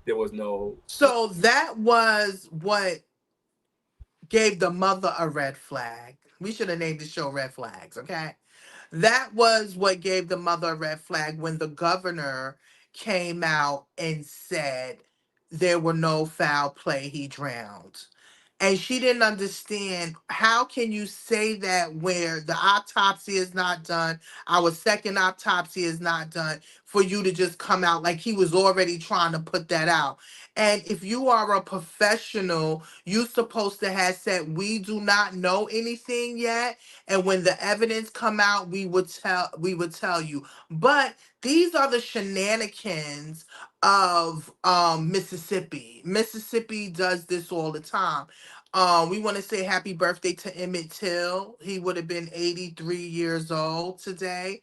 there was no. So that was what gave the mother a red flag. We should have named the show Red Flags, okay? That was what gave the mother a red flag when the governor came out and said there were no foul play, he drowned. And she didn't understand, how can you say that where the autopsy is not done, our second autopsy is not done, for you to just come out like he was already trying to put that out. And if you are a professional, you're supposed to have said, we do not know anything yet, and when the evidence come out, we would tell you. But these are the shenanigans of Mississippi. Mississippi does this all the time. We want to say happy birthday to Emmett Till. He would have been 83 years old today.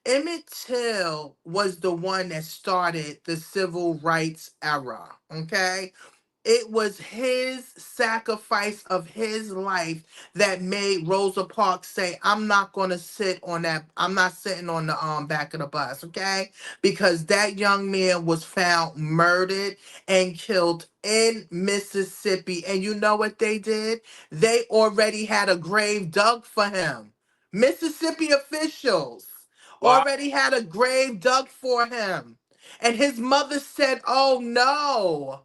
Emmett Till was the one that started the civil rights era. Okay, it was his sacrifice of his life that made Rosa Parks say, I'm not going to sit on that. I'm not sitting on the back of the bus, okay? Because that young man was found murdered and killed in Mississippi. And you know what they did? They already had a grave dug for him. Mississippi officials Wow. already had a grave dug for him. And his mother said, oh no.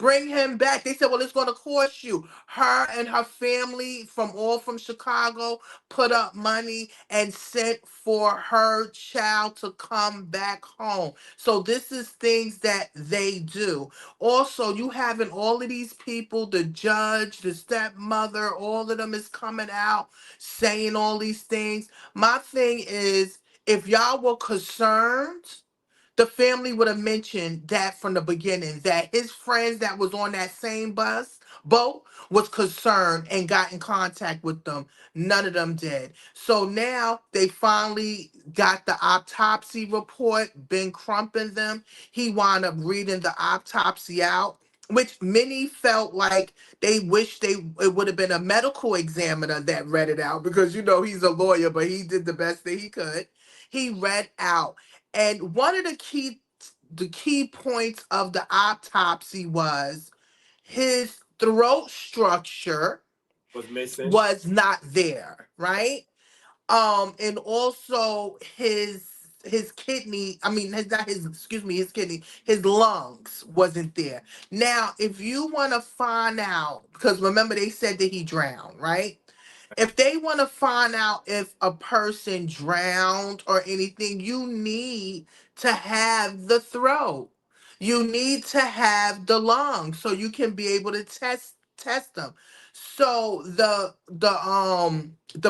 Bring him back. They said, well, it's going to cost you. Her and her family from Chicago put up money and sent for her child to come back home. So this is things that they do. Also, you having all of these people, the judge, the stepmother, all of them is coming out saying all these things. My thing is, if y'all were concerned, the family would have mentioned that from the beginning, that his friends that was on that same boat was concerned and got in contact with them. None of them did. So now they finally got the autopsy report. Ben Crump and them, he wound up reading the autopsy out, which many felt like they wish it would have been a medical examiner that read it out, because he's a lawyer, but he did the best that he could. He read out, and one of the key points of the autopsy was his throat structure Was missing. was not there, right? And also his kidney, I mean, not his, excuse me, his kidney, his lungs wasn't there. Now, if you want to find out, because remember they said that he drowned, right? If they want to find out if a person drowned or anything, you need to have the throat. You need to have the lungs so you can be able to test them. So the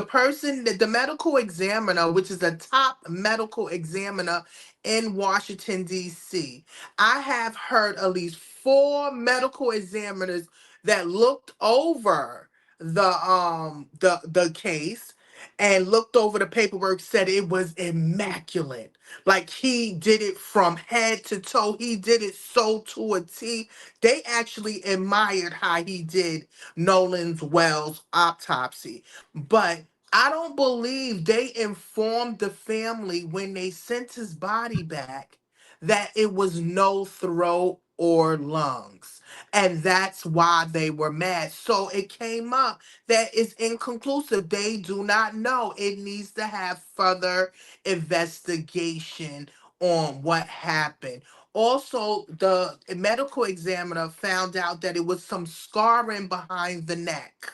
person, the medical examiner, which is a top medical examiner in Washington D.C., I have heard at least four medical examiners that looked over the case and looked over the paperwork, said it was immaculate. Like, he did it from head to toe. He did it so to a T. They actually admired how he did Nolan's Wells autopsy. But I don't believe they informed the family when they sent his body back that it was no throat or lungs. And that's why they were mad. So it came up that it's inconclusive. They do not know. It needs to have further investigation on what happened. Also, the medical examiner found out that it was some scarring behind the neck,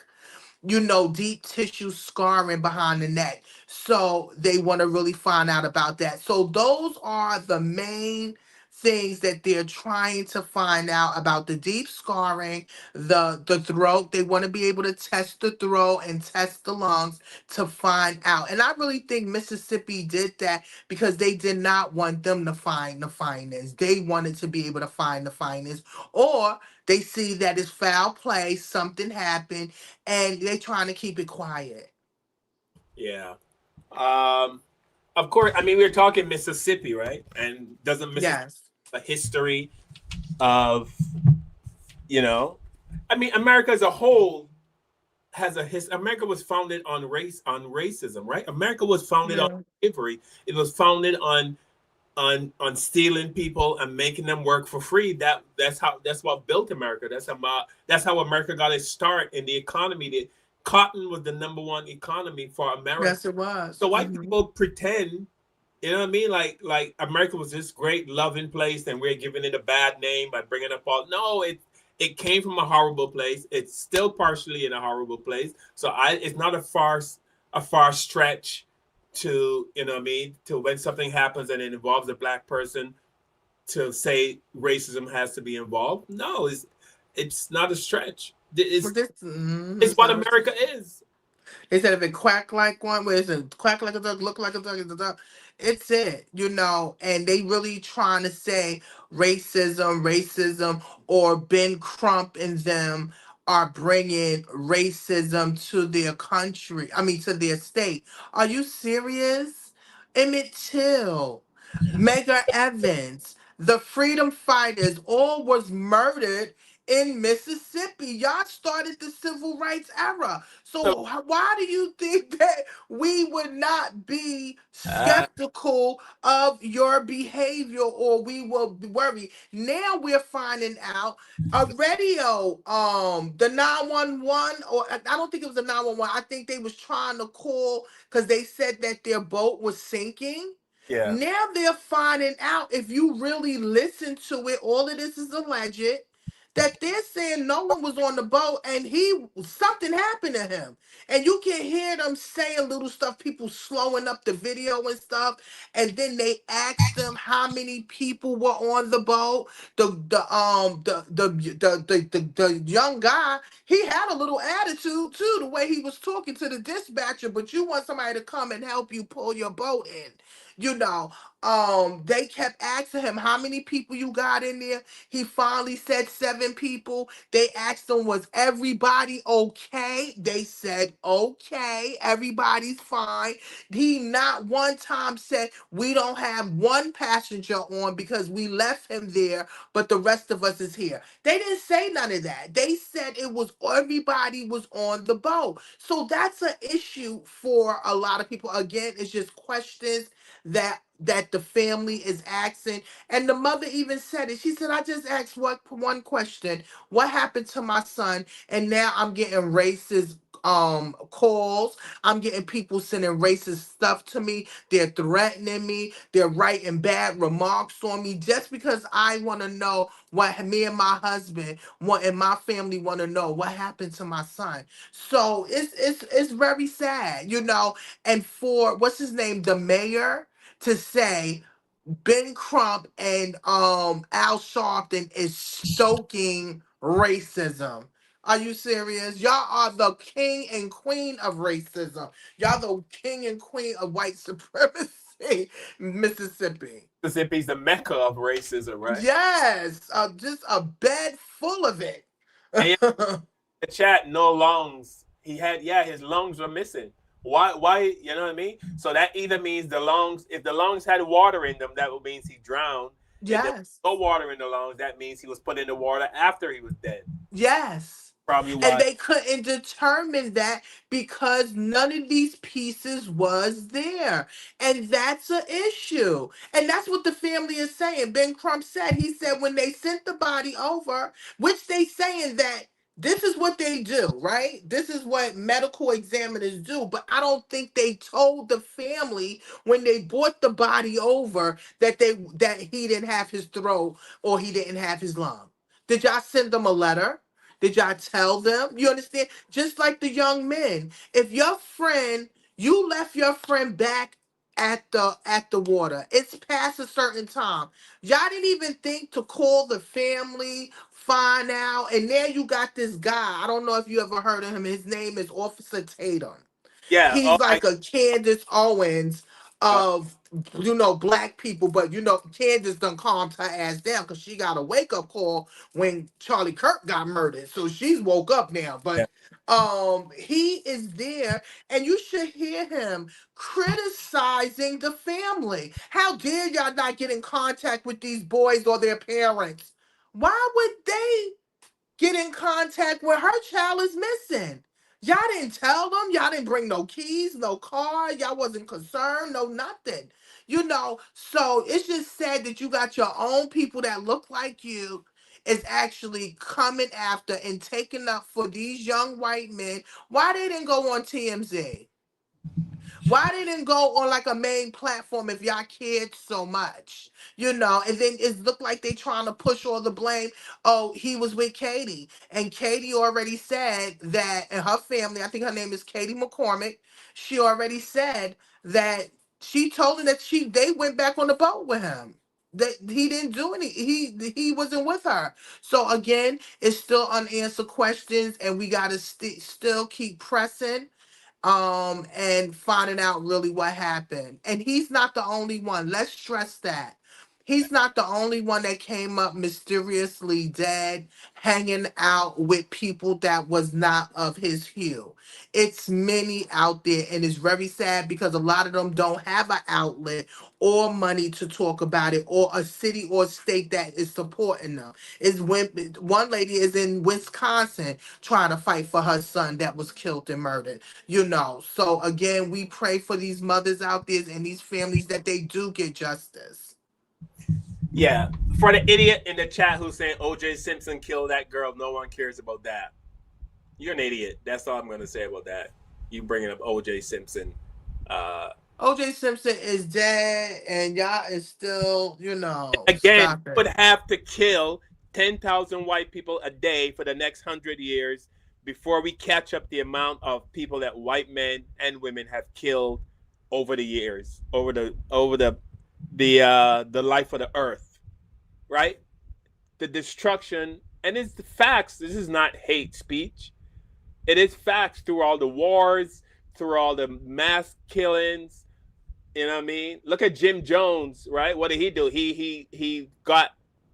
deep tissue scarring behind the neck. So they want to really find out about that. So those are the main things that they're trying to find out about: the deep scarring, the throat. They want to be able to test the throat and test the lungs to find out. And I really think Mississippi did that because they did not want them to find the findings. They wanted to be able to find the findings, or they see that it's foul play, something happened, and they're trying to keep it quiet. Yeah. Um, of course, I mean, we're talking Mississippi, right? And doesn't Mississippi Yes. have a history of, you know, I mean, America as a whole has a his. America was founded on racism, right? America was founded on Yeah. slavery. It was founded on stealing people and making them work for free. That's what built America. That's how America got its start in the economy. The cotton was the number one economy for America. Yes, it was. So white Hmm. people pretend, you know what I mean? Like America was this great loving place, and we're giving it a bad name by bringing up all. No, it came from a horrible place. It's still partially in a horrible place. So it's not a far stretch to, you know what I mean, to when something happens and it involves a black person, to say racism has to be involved. No, it's not a stretch. But It's this, it's it's what not. America is. They said if it quack like one, where it's a quack like a duck, look like a duck, it's a duck. It's it, and they really trying to say racism, or Ben Crump and them are bringing racism to their country. I mean, to their state. Are you serious? Emmett Till, Medgar Evans, the freedom fighters, all was murdered in Mississippi. Y'all started the civil rights era. So So why do you think that we would not be uh, skeptical of your behavior, or we will be worried? Now we're finding out a radio, the 911, or I don't think it was the 911. I think they was trying to call because they said that their boat was sinking. yeah, Now they're finding out, if you really listen to it, all of this is alleged, that they're saying no one was on the boat and something happened to him. And you can hear them saying little stuff, people slowing up the video and stuff. And then they asked them how many people were on the boat. The young guy, he had a little attitude too, the way he was talking to the dispatcher, but you want somebody to come and help you pull your boat in. You know, they kept asking him how many people you got in there. He finally said 7 people. They asked him, was everybody okay? They said, okay, everybody's fine. He not one time said, we don't have one passenger on because we left him there, but the rest of us is here. They didn't say none of that. They said it was everybody was on the boat. So that's an issue for a lot of people. Again, it's just questions that the family is asking. And the mother even said it. She said, I just asked one question. What happened to my son? And now I'm getting racist calls. I'm getting people sending racist stuff to me. They're threatening me. They're writing bad remarks on me just because I want to know what me and my husband want and my family want to know what happened to my son. So it's very sad, you know. And for what's his name, the mayor, to say Ben Crump and Al Sharpton is stoking racism. Are you serious? Y'all are the king and queen of racism. Y'all the king and queen of white supremacy, Mississippi. Mississippi's the mecca of racism, right? Yes, just a bed full of it. And the chat, no lungs. He had, yeah, his lungs were missing. Why, you know what I mean? So that either means the lungs, if the lungs had water in them, that means he drowned. If there was Yes. no water in the lungs, that means he was put in the water after he was dead. Yes. Probably And why. they couldn't determine that because none of these pieces was there. And that's an issue. And that's what the family is saying. Ben Crump said, he said when they sent the body over, which they saying that this is what they do, right? This is what medical examiners do. But I don't think they told the family when they brought the body over that he didn't have his throat or he didn't have his lung. Did y'all send them a letter? Did y'all tell them? You understand? Just like the young men. If your friend, you left your friend back at the water. It's past a certain time. Y'all didn't even think to call the family, find out, and there you got this guy. I don't know if you ever heard of him. His name is Officer Tatum. Yeah. He's like a Candace Owens of black people, but Candace done calmed her ass down because she got a wake up call when Charlie Kirk got murdered. So she's woke up now. Yeah. But he is there, and you should hear him criticizing the family. How dare y'all not get in contact with these boys or their parents? Why would they get in contact when her child is missing? Y'all didn't tell them. Y'all didn't bring no keys, no car. Y'all wasn't concerned, no nothing. So it's just sad that you got your own people that look like you is actually coming after and taking up for these young white men. Why they didn't go on TMZ? Why they didn't go on like a main platform if y'all cared so much? And then it looked like they trying to push all the blame. Oh, he was with Katie. And Katie already said that, and her family, I think her name is Katie McCormick, she already said that she told him that they went back on the boat with him. That he didn't do any, he wasn't with her. So again, it's still unanswered questions, and we gotta still keep pressing and finding out really what happened. And he's not the only one. Let's stress that. He's not the only one that came up mysteriously dead, hanging out with people that was not of his hue. It's many out there, and it's very sad because a lot of them don't have an outlet or money to talk about it, or a city or state that is supporting them. Is when one lady is in Wisconsin trying to fight for her son that was killed and murdered. So again, we pray for these mothers out there and these families that they do get justice. Yeah. For the idiot in the chat who's saying O.J. Simpson killed that girl, no one cares about that. You're an idiot. That's all I'm going to say about that. You bringing up O.J. Simpson. O.J. Simpson is dead, and y'all is still, Again, stop it. would have to kill 10,000 white people a day for the next 100 years before we catch up the amount of people that white men and women have killed over the years, over the life of the earth, right? The destruction, and it's the facts. This is not hate speech. It is facts through all the wars, through all the mass killings. You know what I mean? Look at Jim Jones, right? What did he do? He got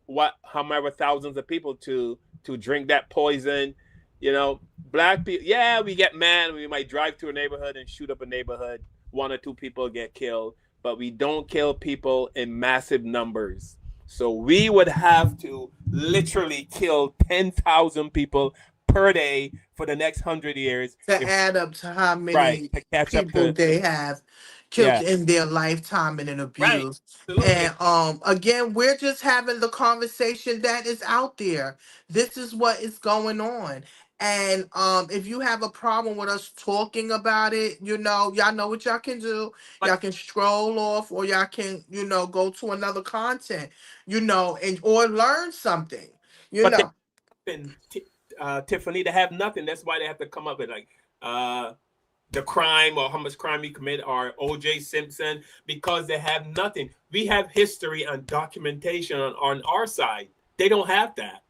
what however thousands of people to drink that poison. You know, black people. Yeah, we get mad. We might drive through a neighborhood and shoot up a neighborhood. One or two people get killed, but we don't kill people in massive numbers. So we would have to literally kill 10,000 people per day for the next 100 years, To add up to how right, many to catch up people to, they have killed yeah, in their lifetime and in right, abuse. absolutely. And again, we're just having the conversation that is out there. This is what is going on. And if you have a problem with us talking about it, y'all know what y'all can do. Y'all But can scroll off, or y'all can, go to another content, and or learn something, you but they know. happen, Tiffany, they have nothing. That's why they have to come up with like the crime or how much crime he committed, or O.J. Simpson, because they have nothing. We have history and documentation on our side. They don't have that.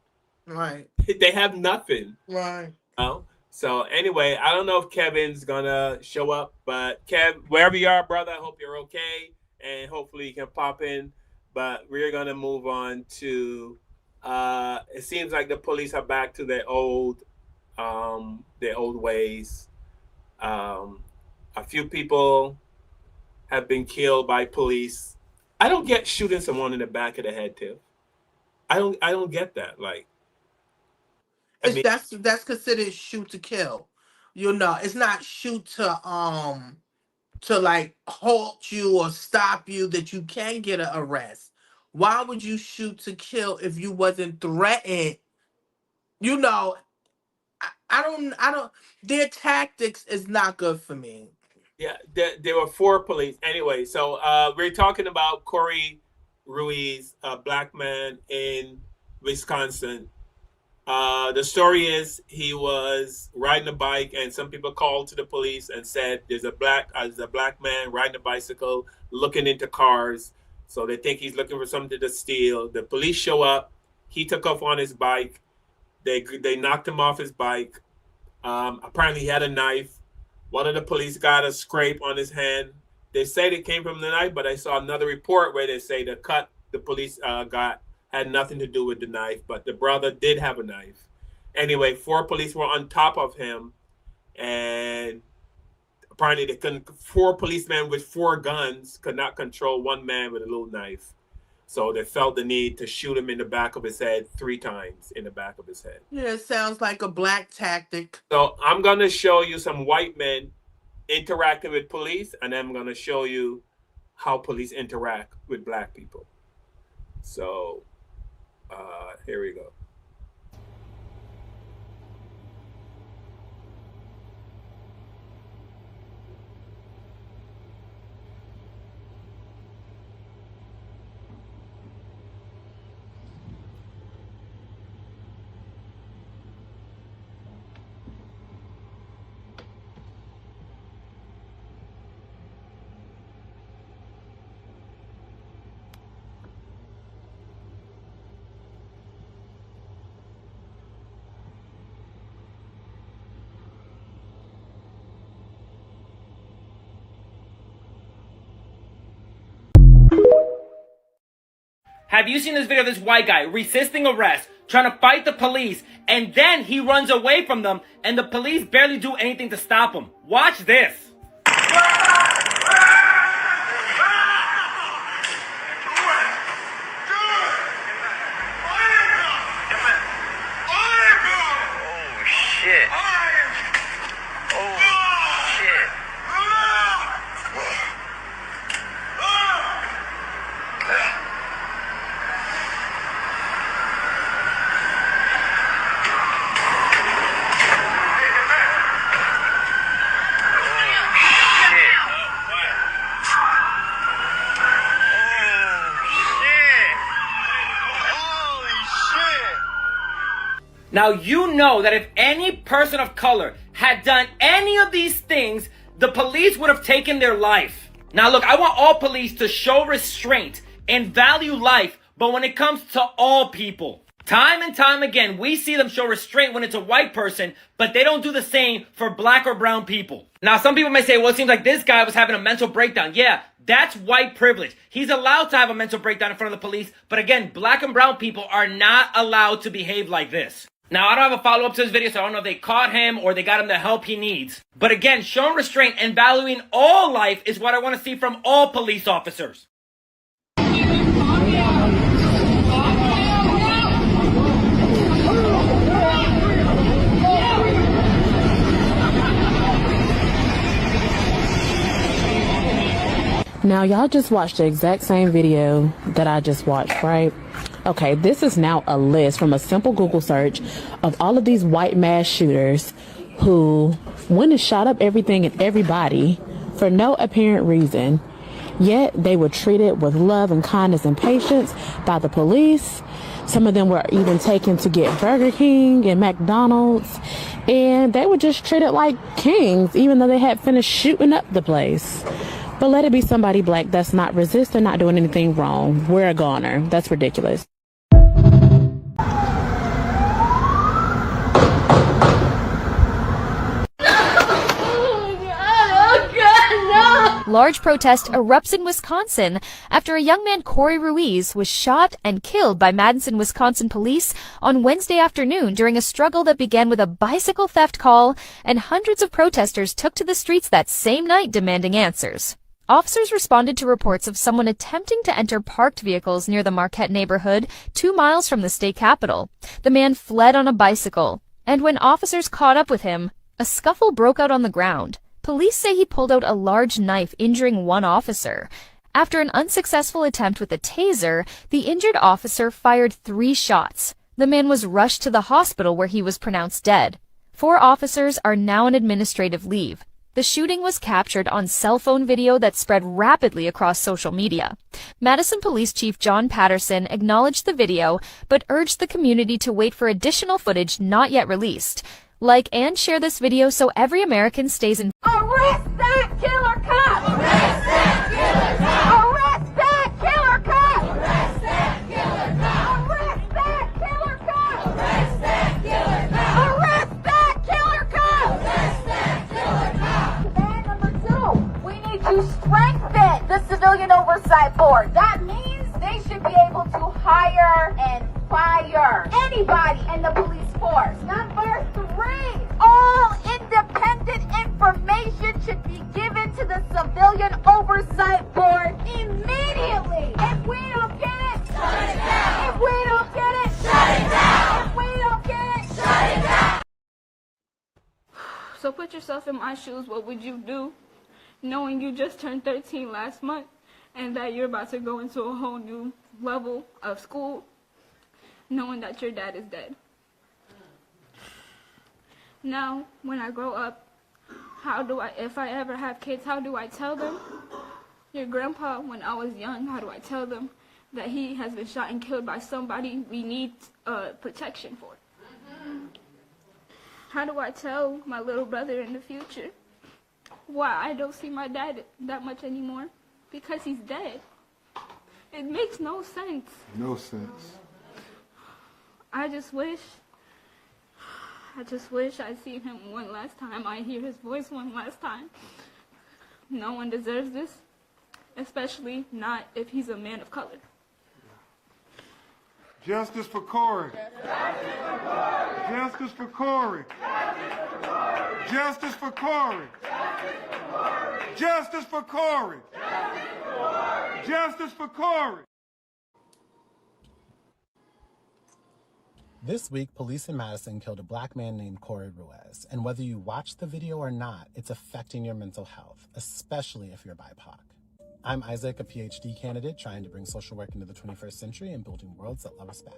Right, They have nothing. right. Oh, so anyway, I don't know if Kevin's gonna show up, but Kev, wherever you are, brother, I hope you're okay, and hopefully you can pop in. But we're gonna move on to. It seems like the police are back to their old ways. Um, a few people have been killed by police. I don't get shooting someone in the back of the head, Tiff. I don't get that. Like, I It's mean, that's considered shoot to kill. It's not shoot to like halt you or stop you that you can get an arrest. Why would you shoot to kill if you wasn't threatened? You know, I don't their tactics is not good for me. yeah, there were four police. Anyway, so we're talking about Corey Ruiz, a black man in Wisconsin. The story is he was riding a bike, and some people called to the police and said there's a black man riding a bicycle, looking into cars. So they think he's looking for something to steal. The police show up. He took off on his bike. They knocked him off his bike. Apparently, he had a knife. One of the police got a scrape on his hand. They say it came from the knife, but I saw another report where they say the cut the police got had nothing to do with the knife, but the brother did have a knife. Anyway, four police were on top of him, and apparently they couldn't. Four policemen with four guns could not control one man with a little knife. So they felt the need to shoot him in the back of his head 3 times in the back of his head. Yeah, it sounds like a black tactic. So I'm going to show you some white men interacting with police, and then I'm going to show you how police interact with black people. So here we go. Have you seen this video of this white guy resisting arrest, trying to fight the police, and then he runs away from them, and the police barely do anything to stop him? Watch this. Now, you know that if any person of color had done any of these things, the police would have taken their life. Now, look, I want all police to show restraint and value life, but when it comes to all people, time and time again, we see them show restraint when it's a white person, but they don't do the same for black or brown people. Now, some people may say, well, it seems like this guy was having a mental breakdown. Yeah, that's white privilege. He's allowed to have a mental breakdown in front of the police, but again, black and brown people are not allowed to behave like this. Now, I don't have a follow-up to this video, so I don't know if they caught him or they got him the help he needs. But again, showing restraint and valuing all life is what I want to see from all police officers. Now, y'all just watched the exact same video that I just watched, right? Okay, this is now a list from a simple Google search of all of these white mass shooters who went and shot up everything and everybody for no apparent reason. Yet they were treated with love and kindness and patience by the police. Some of them were even taken to get Burger King and McDonald's, and they were just treated like kings, even though they had finished shooting up the place. But let it be somebody black that's not resisting, not doing anything wrong. We're a goner. That's ridiculous. Large protest erupts in Wisconsin after a young man, Corey Ruiz, was shot and killed by Madison, Wisconsin police on Wednesday afternoon during a struggle that began with a bicycle theft call, and hundreds of protesters took to the streets that same night demanding answers. Officers responded to reports of someone attempting to enter parked vehicles near the Marquette neighborhood, 2 miles from the state capitol. The man fled on a bicycle, and when officers caught up with him, a scuffle broke out on the ground. Police say he pulled out a large knife, injuring one officer. After an unsuccessful attempt with a taser, the injured officer fired 3 shots. The man was rushed to the hospital where he was pronounced dead. 4 officers are now on administrative leave. The shooting was captured on cell phone video that spread rapidly across social media. Madison Police Chief John Patterson acknowledged the video, but urged the community to wait for additional footage not yet released. Like and share this video so every American stays in. Arrest that killer cop! Arrest that killer cop! Arrest that killer cop! Arrest that killer cop! Arrest that killer cop! Arrest that killer cop! Arrest that killer cop! Arrest that killer cop! Demand number 2, we need to strengthen the Civilian Oversight Board. That means they should be able to hire and fire anybody in the police force. Number 3, all independent information should be given to the Civilian Oversight Board immediately. If we don't get it, shut it down. If we don't get it, shut it down. If we don't get it, shut it down. So put yourself in my shoes. What would you do knowing you just turned 13 last month and that you're about to go into a whole new level of school, knowing that your dad is dead? Now, when I grow up, if I ever have kids, how do I tell them? Your grandpa, when I was young, how do I tell them that he has been shot and killed by somebody we need protection for? How do I tell my little brother in the future why I don't see my dad that much anymore? Because he's dead. It makes no sense. No sense. I just wish I'd see him one last time. I hear his voice one last time. No one deserves this, especially not if he's a man of color. Justice for Corey. Justice for Corey. Justice for Corey. Justice for Corey. Justice for Corey. This week, police in Madison killed a black man named Corey Ruiz. And whether you watch the video or not, it's affecting your mental health, especially if you're BIPOC. I'm Isaac, a PhD candidate trying to bring social work into the 21st century and building worlds that love us back.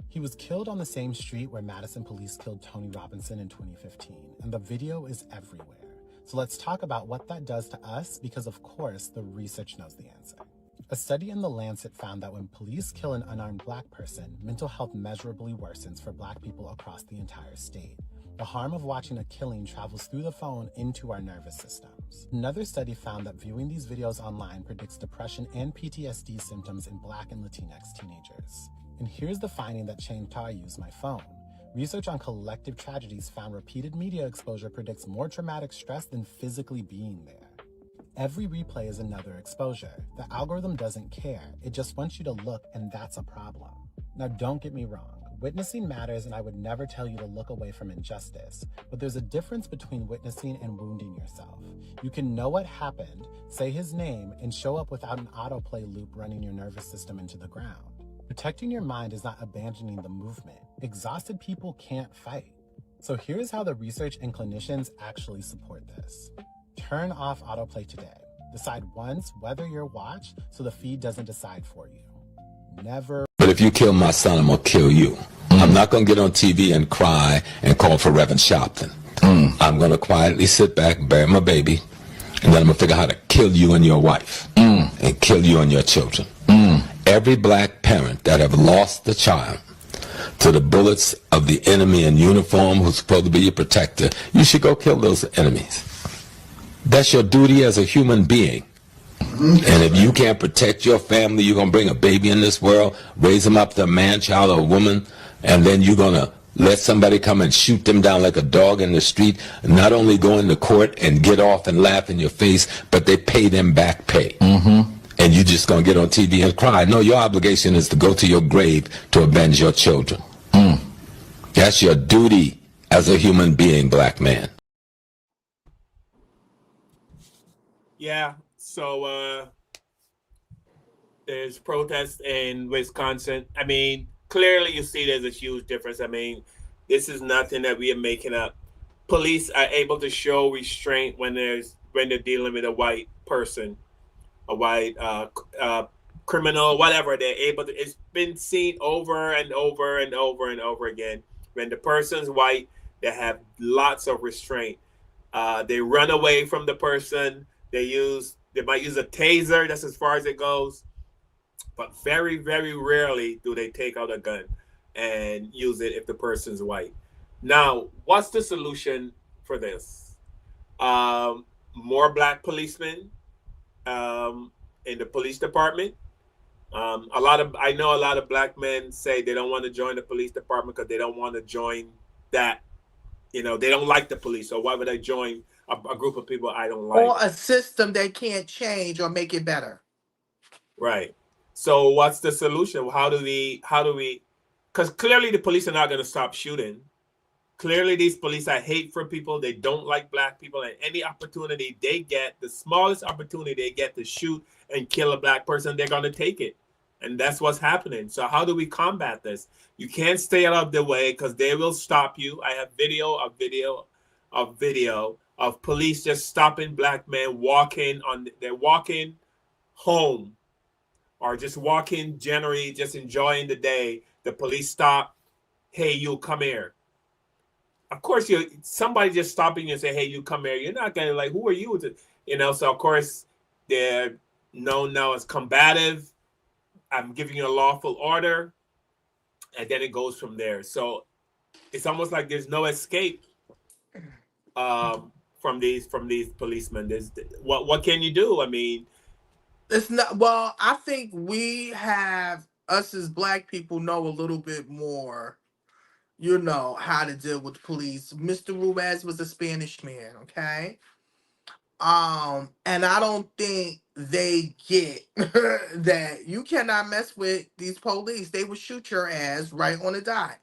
He was killed on the same street where Madison police killed Tony Robinson in 2015, and the video is everywhere. So let's talk about what that does to us, because of course, the research knows the answer. A study in The Lancet found that when police kill an unarmed Black person, mental health measurably worsens for Black people across the entire state. The harm of watching a killing travels through the phone into our nervous systems. Another study found that viewing these videos online predicts depression and PTSD symptoms in Black and Latinx teenagers. And here's the finding that changed how I use my phone. Research on collective tragedies found repeated media exposure predicts more traumatic stress than physically being there. Every replay is another exposure. The algorithm doesn't care. It just wants you to look, and that's a problem. Now, don't get me wrong. Witnessing matters, and I would never tell you to look away from injustice. But there's a difference between witnessing and wounding yourself. You can know what happened, say his name, and show up without an autoplay loop running your nervous system into the ground. Protecting your mind is not abandoning the movement. Exhausted people can't fight. So here's how the research and clinicians actually support this. Turn off autoplay today. Decide once whether you're watched so the feed doesn't decide for you. Never. But if you kill my son, I'm going to kill you. I'm not going to get on TV and cry and call for Reverend Shopton. I'm going to quietly sit back, bury my baby, and then I'm going to figure out how to kill you and your wife and kill you and your children. Every Black parent that have lost the child to the bullets of the enemy in uniform who's supposed to be your protector, you should go kill those enemies. That's your duty as a human being. And if you can't protect your family, you're going to bring a baby in this world, raise them up to a man, child, or a woman, and then you're going to let somebody come and shoot them down like a dog in the street, not only go into court and get off and laugh in your face, but they pay them back pay. And you're just going to get on TV and cry. No, your obligation is to go to your grave to avenge your children. That's your duty as a human being, Black man. Yeah, so there's protests in Wisconsin. I mean, clearly you see there's a huge difference. I mean, this is nothing that we are making up. Police are able to show restraint when they're dealing with a white person, a white criminal, whatever. They're able to. It's been seen over and over and over and over again. When the person's white, they have lots of restraint. They run away from the person. They might use a taser. That's as far as it goes. But very, very rarely do they take out a gun and use it if the person's white. Now, what's the solution for this? More Black policemen in the police department. I know a lot of Black men say they don't want to join the police department because they don't want to join that. They don't like the police. So why would I join a group of people I don't like? Or a system that can't change or make it better. Right. So what's the solution? How do we, because clearly the police are not going to stop shooting. Clearly these police are hateful people. They don't like Black people, and any opportunity they get, the smallest opportunity they get to shoot and kill a Black person, they're going to take it. And that's what's happening. So how do we combat this? You can't stay out of the way because they will stop you. I have video of police just stopping Black men they're walking home or just walking generally, just enjoying the day. The police stop. Hey, you come here. Of course, somebody just stopping you and say, hey, you come here. You're not going to like, who are you? So of course they're known now as combative. I'm giving you a lawful order. And then it goes from there. So it's almost like there's no escape from these policemen. What can you do? I mean, it's not. Well, I think us as Black people know a little bit more. How to deal with the police. Mr. Ruiz was a Spanish man, okay? And I don't think they get that you cannot mess with these police. They will shoot your ass right on the dot.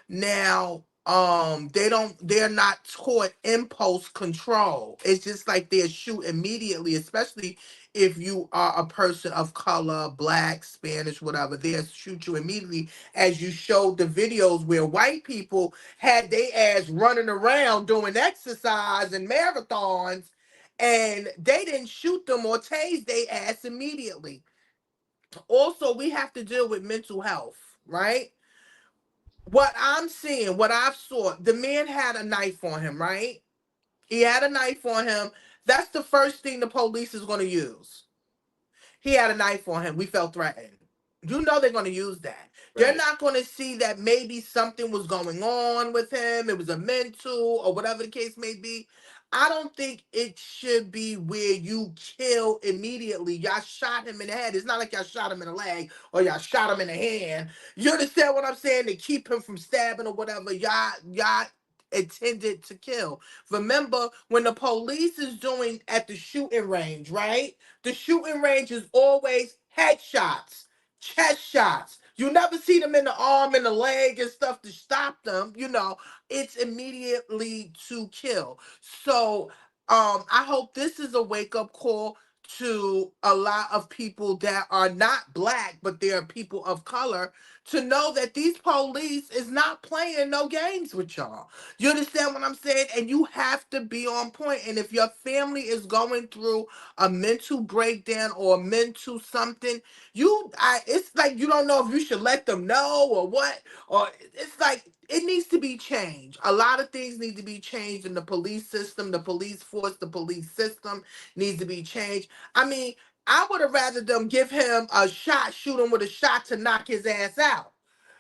Now, they're not taught impulse control. It's just like they'll shoot immediately, especially if you are a person of color, Black, Spanish, whatever. They'll shoot you immediately, as you showed the videos where white people had their ass running around doing exercise and marathons, and they didn't shoot them or tase their ass immediately. Also, we have to deal with mental health, right? What I'm seeing, what I've saw, the man had a knife on him, right? He had a knife on him. That's the first thing the police is going to use. he had a knife on him. We felt threatened. You know they're going to use that. They're Right. not going to see that maybe something was going on with him. It was a mental or whatever the case may be. I don't think it should be where you kill immediately. Y'all shot him in the head. It's not like y'all shot him in the leg or y'all shot him in the hand. You understand what I'm saying? To keep him from stabbing or whatever. Y'all intended to kill. Remember when the police is doing at the shooting range, right? The shooting range is always headshots, chest shots. You never see them in the arm and the leg and stuff to stop them. It's immediately to kill. So I hope this is a wake-up call to a lot of people that are not black, but they are people of color, to know that these police is not playing no games with y'all. You understand what I'm saying? And you have to be on point. And if your family is going through a mental breakdown or a mental something, it's like you don't know if you should let them know or what. Or it's like it needs to be changed. A lot of things need to be changed in the police system, the police force, the police system needs to be changed. I mean, I would have rather them give him a shot, shoot him with a shot to knock his ass out.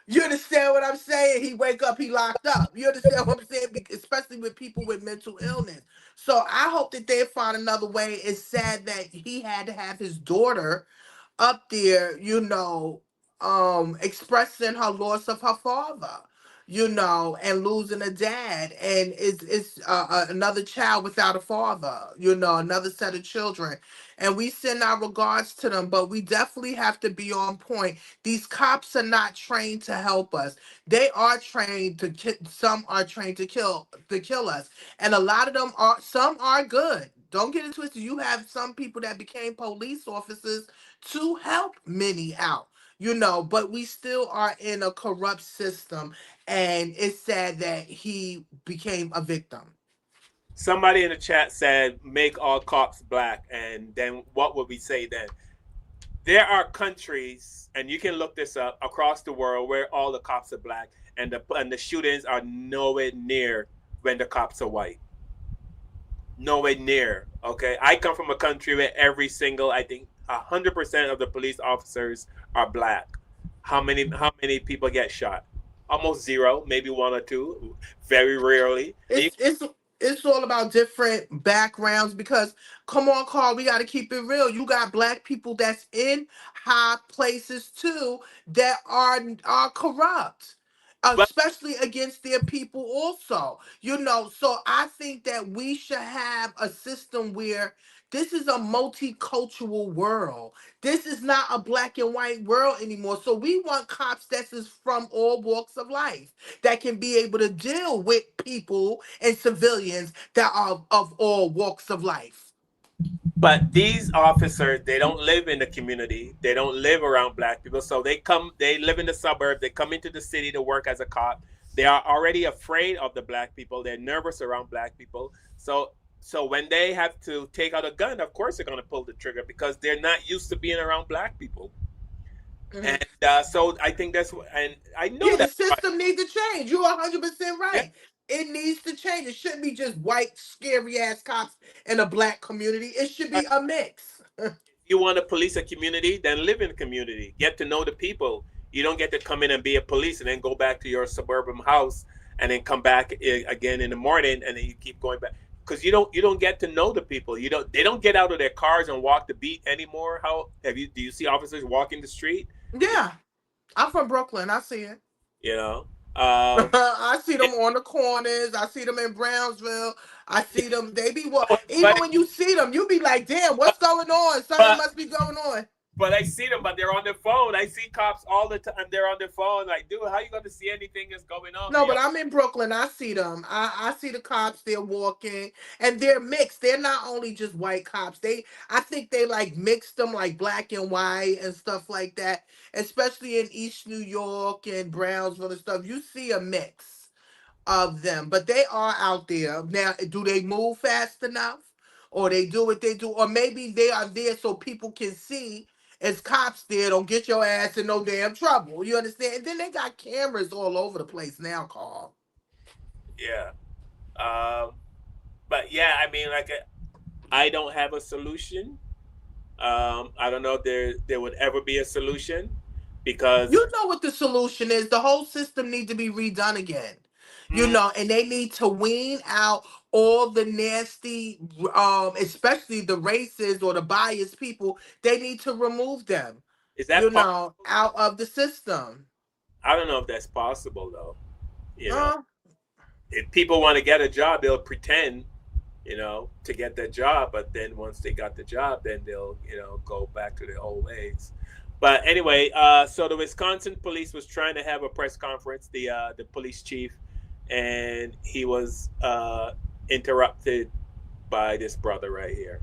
You understand what I'm saying? He wake up, he locked up. You understand what I'm saying? Especially with people with mental illness. So I hope that they find another way. It's sad that he had to have his daughter up there, expressing her loss of her father, and losing a dad, and it's another child without a father, another set of children, and we send our regards to them. But we definitely have to be on point. These cops are not trained to help us. They are trained to some are trained to kill us, and a lot of them are. Some are good. Don't get it twisted. You have some people that became police officers to help many out, but we still are in a corrupt system, and it's sad that he became a victim. Somebody in the chat said, "Make all cops black," and then what would we say then? There are countries, and you can look this up across the world, where all the cops are black, and the shootings are nowhere near when the cops are white. Nowhere near. Okay, I come from a country where every single, I think, 100% of the police officers are black. How many people get shot? Almost zero, maybe one or two, very rarely. It's all about different backgrounds, because come on, Carl, we got to keep it real. You got black people that's in high places too that are corrupt, But especially against their people also. So I think that we should have a system where this is a multicultural world. This is not a black and white world anymore. So we want cops that is from all walks of life, that can be able to deal with people and civilians that are of all walks of life. But these officers, they don't live in the community. They don't live around black people. So they live in the suburb. They come into the city to work as a cop. They are already afraid of the black people. They're nervous around black people. So when they have to take out a gun, of course they're going to pull the trigger, because they're not used to being around black people. Mhm. And so I think and I know Yeah, the that's right. system needs to change. You're 100% Yeah. right. It needs to change. It shouldn't be just white, scary ass cops in a black community. It should be a mix. You want to police a community, then live in the community. Get to know the people. You don't get to come in and be a police and then go back to your suburban house and then come back again in the morning, and then you keep going back, because you don't get to know the people. They don't get out of their cars and walk the beat anymore. Do you see officers walking the street? Yeah, I'm from Brooklyn. I see it. You know, um, I see them on the corners. I see them in Brownsville. I see them. They be what? Even but when you see them, you be like, "Damn, what's going on? Something but must be going on." but I see them, but they're on their phone. I see cops all the time. They're on their phone. Like, dude, how you going to see anything that's going on? No, but I'm in Brooklyn. I see them. I see the cops. They're walking, and they're mixed. They're not only just white cops. I think they like mixed them, like black and white and stuff like that. Especially in East New York and Brownsville and stuff, you see a mix of them. But they are out there now. Do they move fast enough, or they do what they do, or maybe they are there so people can see? As cops there, don't get your ass in no damn trouble. You understand? And then they got cameras all over the place now, Carl. Yeah. But yeah, I mean, like, I don't have a solution. I don't know if there would ever be a solution because You know what the solution is. The whole system needs to be redone again. You mm, know, and they need to wean out all the nasty, especially the racist or the biased people. They need to remove them, is you that know, out of the system. I don't know if that's possible though. You know, Uh, if people want to get a job, they'll pretend, to get that job. But then once they got the job, then they'll, go back to their old ways. But anyway, so the Wisconsin police was trying to have a press conference, the police chief, and he was interrupted by this brother right here.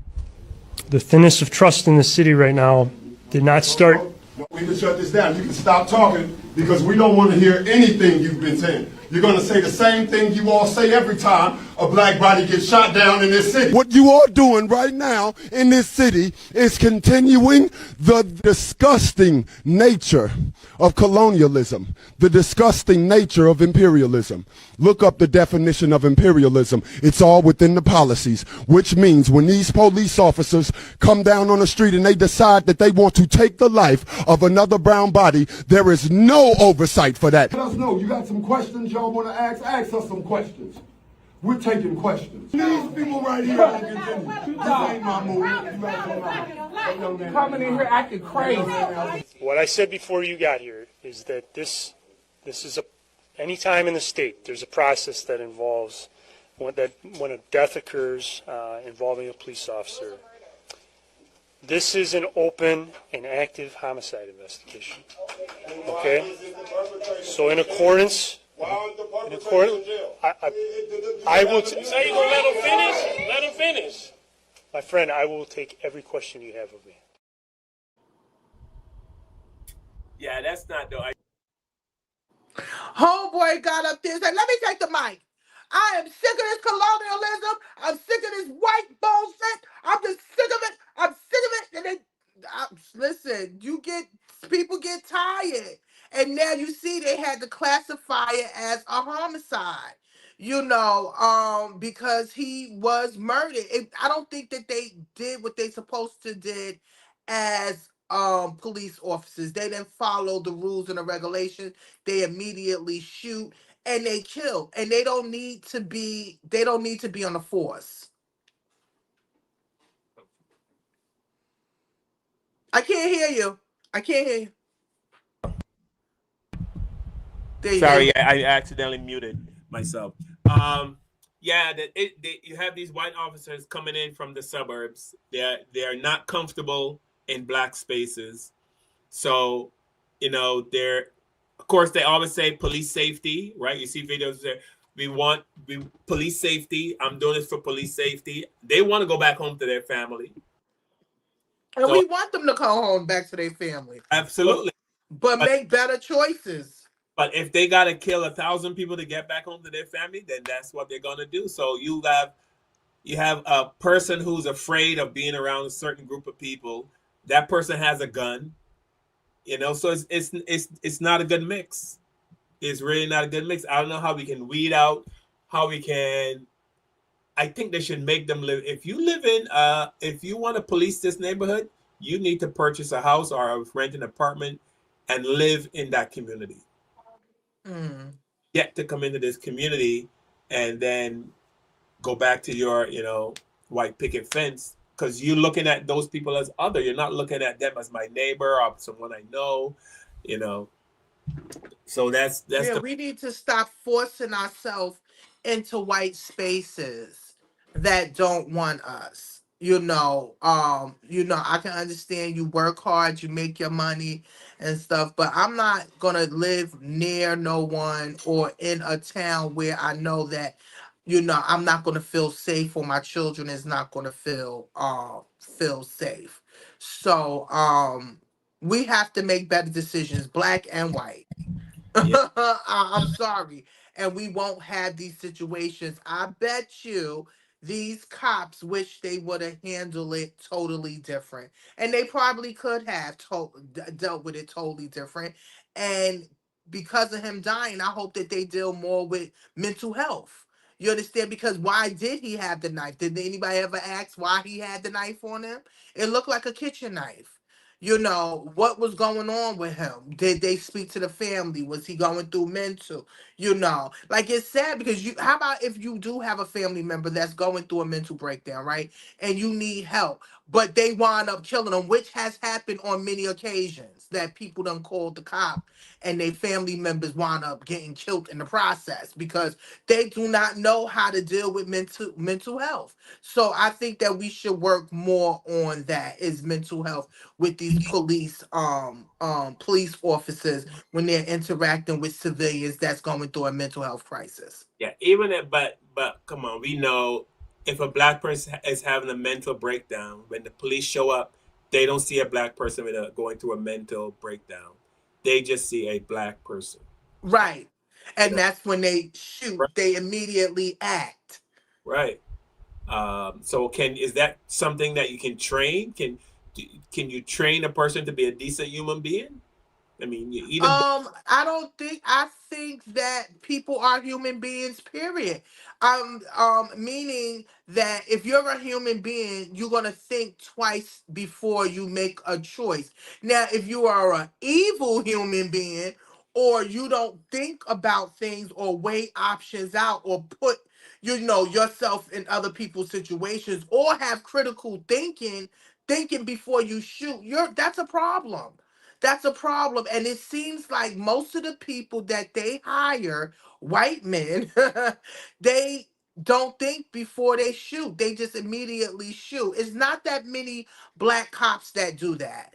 The thinness of trust in the city right now did not start. No, we can shut this down. You can stop talking because we don't want to hear anything you've been saying. You're going to say the same thing you all say every time a black body gets shot down in this city. What you are doing right now in this city is continuing the disgusting nature of colonialism, the disgusting nature of imperialism. Look up the definition of imperialism. It's all within the policies, which means when these police officers come down on the street and they decide that they want to take the life of another brown body, there is no oversight for that. Let us know. You got some questions y'all want to ask? Ask us some questions. We're taking questions. These people right here are continue. This ain't my movie. coming in here acting crazy. What I said before you got here is that this is any time in the state there's a process that involves when a death occurs involving a police officer. This is an open and active homicide investigation. Okay? So in accordance, I will. Say you gonna let him finish? Let him finish. My friend, I will take every question you have of me. Yeah, that's not though. Homeboy got up there and said, let me take the mic. I am sick of this colonialism. I'm sick of this white bullshit. I'm just sick of it. I'm sick of it. And listen, people get tired. And now you see they had to classify it as a homicide. Because he was murdered. I don't think that they did what they supposed to did as police officers. They didn't follow the rules and the regulations. They immediately shoot and they kill. And they don't need to be on the force. I can't hear you. I can't hear you. Sorry, I accidentally muted myself. Yeah, you have these white officers coming in from the suburbs. They're not comfortable in black spaces, so they're. Of course, they always say police safety, right? You see videos there. We want police safety. I'm doing this for police safety. They want to go back home to their family, and we want them to go home back to their family. Absolutely, but make better choices. But if they got to kill 1,000 people to get back home to their family, then that's what they're going to do. So you have a person who's afraid of being around a certain group of people. That person has a gun, So it's not a good mix. It's really not a good mix. I don't know how we can weed out, how we can. I think they should make them live. If you want to police this neighborhood, you need to purchase a house or rent an apartment and live in that community. Get to come into this community and then go back to your, white picket fence, because you're looking at those people as other. You're not looking at them as my neighbor or someone I know, So that's we need to stop forcing ourselves into white spaces that don't want us. I can understand you work hard, you make your money and stuff, but I'm not gonna live near no one or in a town where I know that, I'm not gonna feel safe or my children is not gonna feel safe. So we have to make better decisions, black and white. Yeah. I'm sorry. And we won't have these situations. I bet you these cops wish they would have handled it totally different. And they probably could have dealt with it totally different. And because of him dying, I hope that they deal more with mental health. You understand? Because why did he have the knife? Did anybody ever ask why he had the knife on him? It looked like a kitchen knife. You know, what was going on with him? Did they speak to the family? Was he going through mental? You know, like it's sad because how about if you do have a family member that's going through a mental breakdown, right? And you need help, but they wind up killing them, which has happened on many occasions that people done called the cop and their family members wind up getting killed in the process because they do not know how to deal with mental health. So I think that we should work more on that is mental health with these police officers when they're interacting with civilians that's going through a mental health crisis. Yeah, even if, but come on, we know if a black person is having a mental breakdown, when the police show up, they don't see a black person going through a mental breakdown. They just see a black person. Right. You And know, that's when they shoot, right? they immediately act. Right. So is that something that you can train? Can you train a person to be a decent human being? I mean, you eat a I think that people are human beings, period. Meaning that if you're a human being, you're gonna think twice before you make a choice. Now, if you are an evil human being, or you don't think about things or weigh options out or put yourself in other people's situations or have critical thinking before you shoot, that's a problem. That's a problem. And it seems like most of the people that they hire, white men, they don't think before they shoot. They just immediately shoot. It's not that many black cops that do that.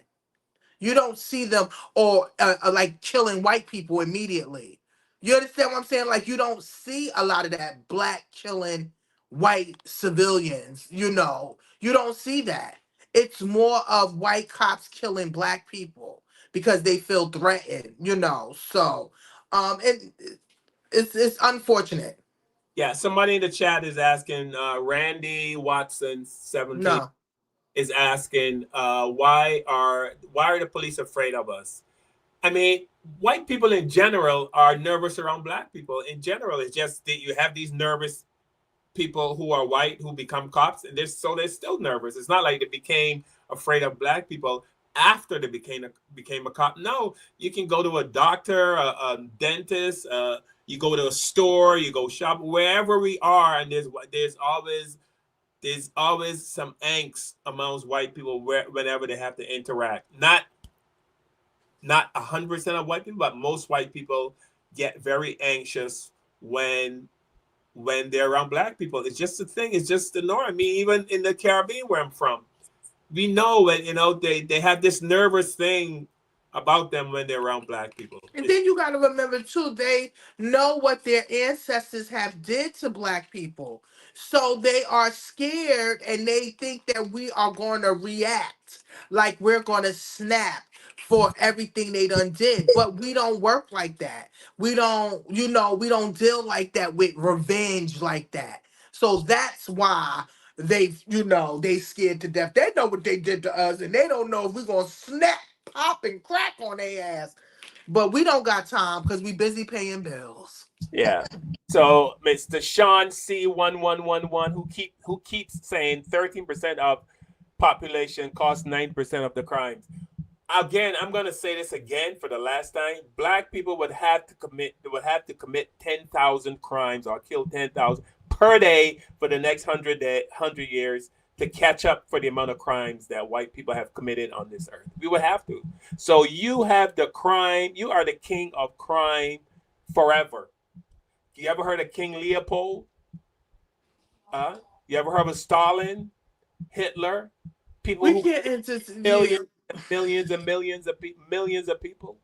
You don't see them or like killing white people immediately. You understand what I'm saying? Like you don't see a lot of that black killing white civilians. You don't see that. It's more of white cops killing black people because they feel threatened. So and it's unfortunate. Yeah, somebody in the chat is asking, Randy Watson 17 No. is asking, why are the police afraid of us? I mean, white people in general are nervous around black people. In general, it's just that you have these nervous people who are white who become cops, and they're still nervous. It's not like they became afraid of black people after they became a cop. No, you can go to a doctor, a dentist, you go to a store, you go shop, wherever we are, and there's always some angst amongst white people whenever they have to interact. Not 100% of white people, but most white people get very anxious when they're around black people. It's just a thing. It's just the norm. I mean, even in the Caribbean where I'm from, we know that they have this nervous thing about them when they're around black people. And then you got to remember too, they know what their ancestors have did to black people. So they are scared and they think that we are going to react like we're going to snap for everything they done did. But we don't work like that. We don't deal like that with revenge like that. So that's why they scared to death. They know what they did to us and they don't know if we're going to snap, pop, and crack on their ass. But we don't got time because we busy paying bills. Yeah. So Mr. Sean C1111 who keeps saying 13% of population cause 9% of the crimes. Again, I'm gonna say this again for the last time. Black people would have to commit 10,000 crimes or kill 10,000 per day for the next 100 years to catch up for the amount of crimes that white people have committed on this earth. We would have to. So you have the crime. You are the king of crime forever. You ever heard of King Leopold? You ever heard of Stalin, Hitler? People We who can't millions and millions and millions of people.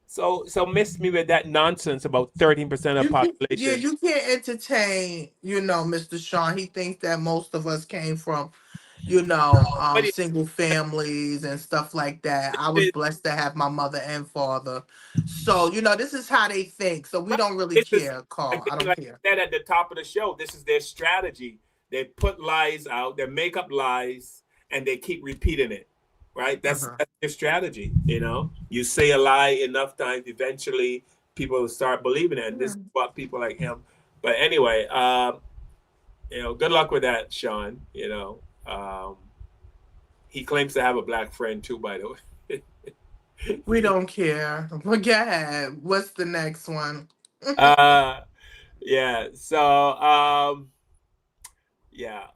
So miss me with that nonsense about 13% of population. you can't entertain, Mr. Sean. He thinks that most of us came from, single families and stuff like that. I was blessed to have my mother and father. So, this is how they think. So we don't really This is care, Carl. I don't like care. I said at the top of the show. This is their strategy. They put lies out. They make up lies, and they keep repeating it. Right? That's their strategy. You say a lie enough times, eventually people will start believing it. And this is what people like him But anyway, good luck with that, Sean. He claims to have a black friend too, by the way. We don't care. Well, go ahead. What's the next one? uh, yeah. So, yeah.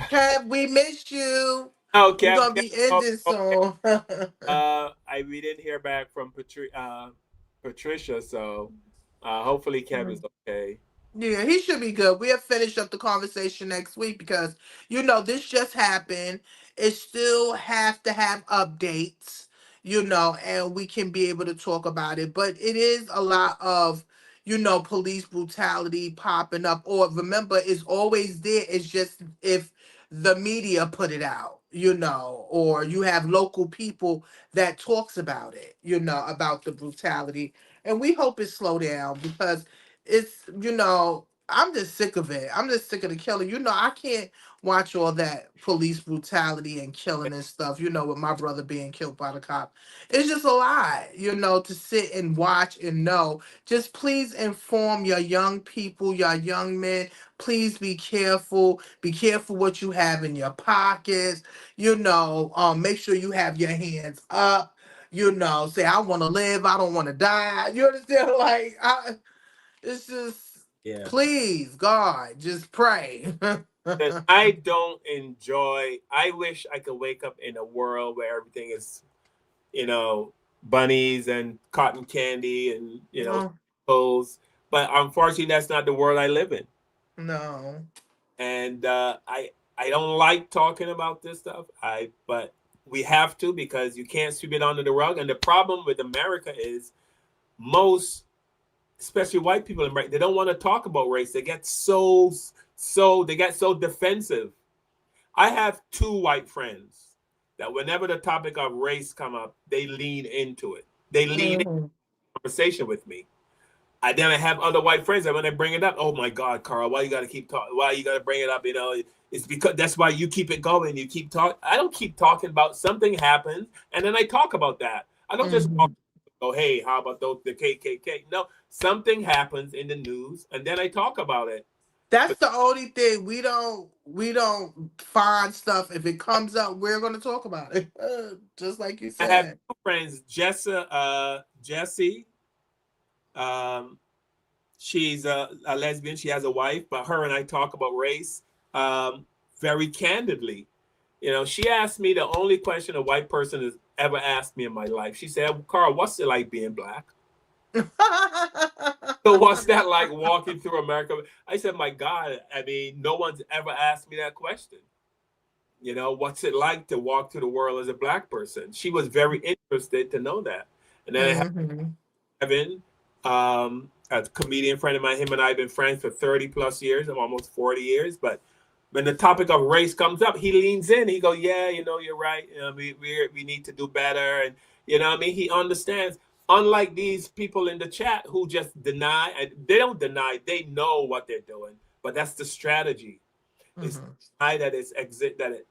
Kev, we miss you. Oh, We're Kev. gonna be ending soon. We didn't hear back from Patricia, so hopefully Kevin's okay. Yeah, he should be good. We'll finish up the conversation next week because this just happened. It still have to have updates, and we can be able to talk about it. But it is a lot of, police brutality popping up. Or remember, it's always there. It's just if the media put it out, or you have local people that talks about it, about the brutality. And we hope it slow down because it's I'm just sick of it. I'm just sick of the killing. I can't watch all that police brutality and killing and stuff, with my brother being killed by the cop. It's just a lot, to sit and watch and know. Just please inform your young people, your young men. Please be careful. Be careful what you have in your pockets. Make sure you have your hands up. Say I want to live. I don't want to die. You understand? It's just, Yeah. please, God, just pray. And I don't enjoy. I wish I could wake up in a world where everything is, bunnies and cotton candy and No, clothes. But unfortunately, that's not the world I live in. no. And I don't like talking about this stuff. But we have to because you can't sweep it under the rug. And the problem with America is most, especially white people in America, they don't want to talk about race. They get they get so defensive. I have two white friends that whenever the topic of race come up, they lean into it. They lean into Mhm. conversation with me. Then I have other white friends that when they bring it up, oh my God, Carl, why you got to keep talking? Why you got to bring it up? It's because that's why you keep it going. You keep talking. I don't keep talking about something happens, and then I talk about that. I don't just Mhm. go, hey, how about the KKK? No, something happens in the news, and then I talk about it. That's the only thing we don't find stuff. If it comes up, we're gonna talk about it. Just like you I have said. two friends, Jessie. Um, she's a lesbian. She has a wife, but her and I talk about race very candidly. She asked me the only question a white person has ever asked me in my life. She said, Carl, what's it like being black? So what's that like walking through America? I said, my God, I mean, no one's ever asked me that question. What's it like to walk through the world as a black person? She was very interested to know that. And then I have Mhm. Kevin, a comedian friend of mine. Him and I have been friends for 30 plus years, almost 40 years. But when the topic of race comes up, he leans in. He goes, yeah, you're right. We need to do better. And, what I mean? He understands. Unlike these people in the chat who just deny, and they don't deny, they know what they're doing. But that's the strategy. It's Mhm. that is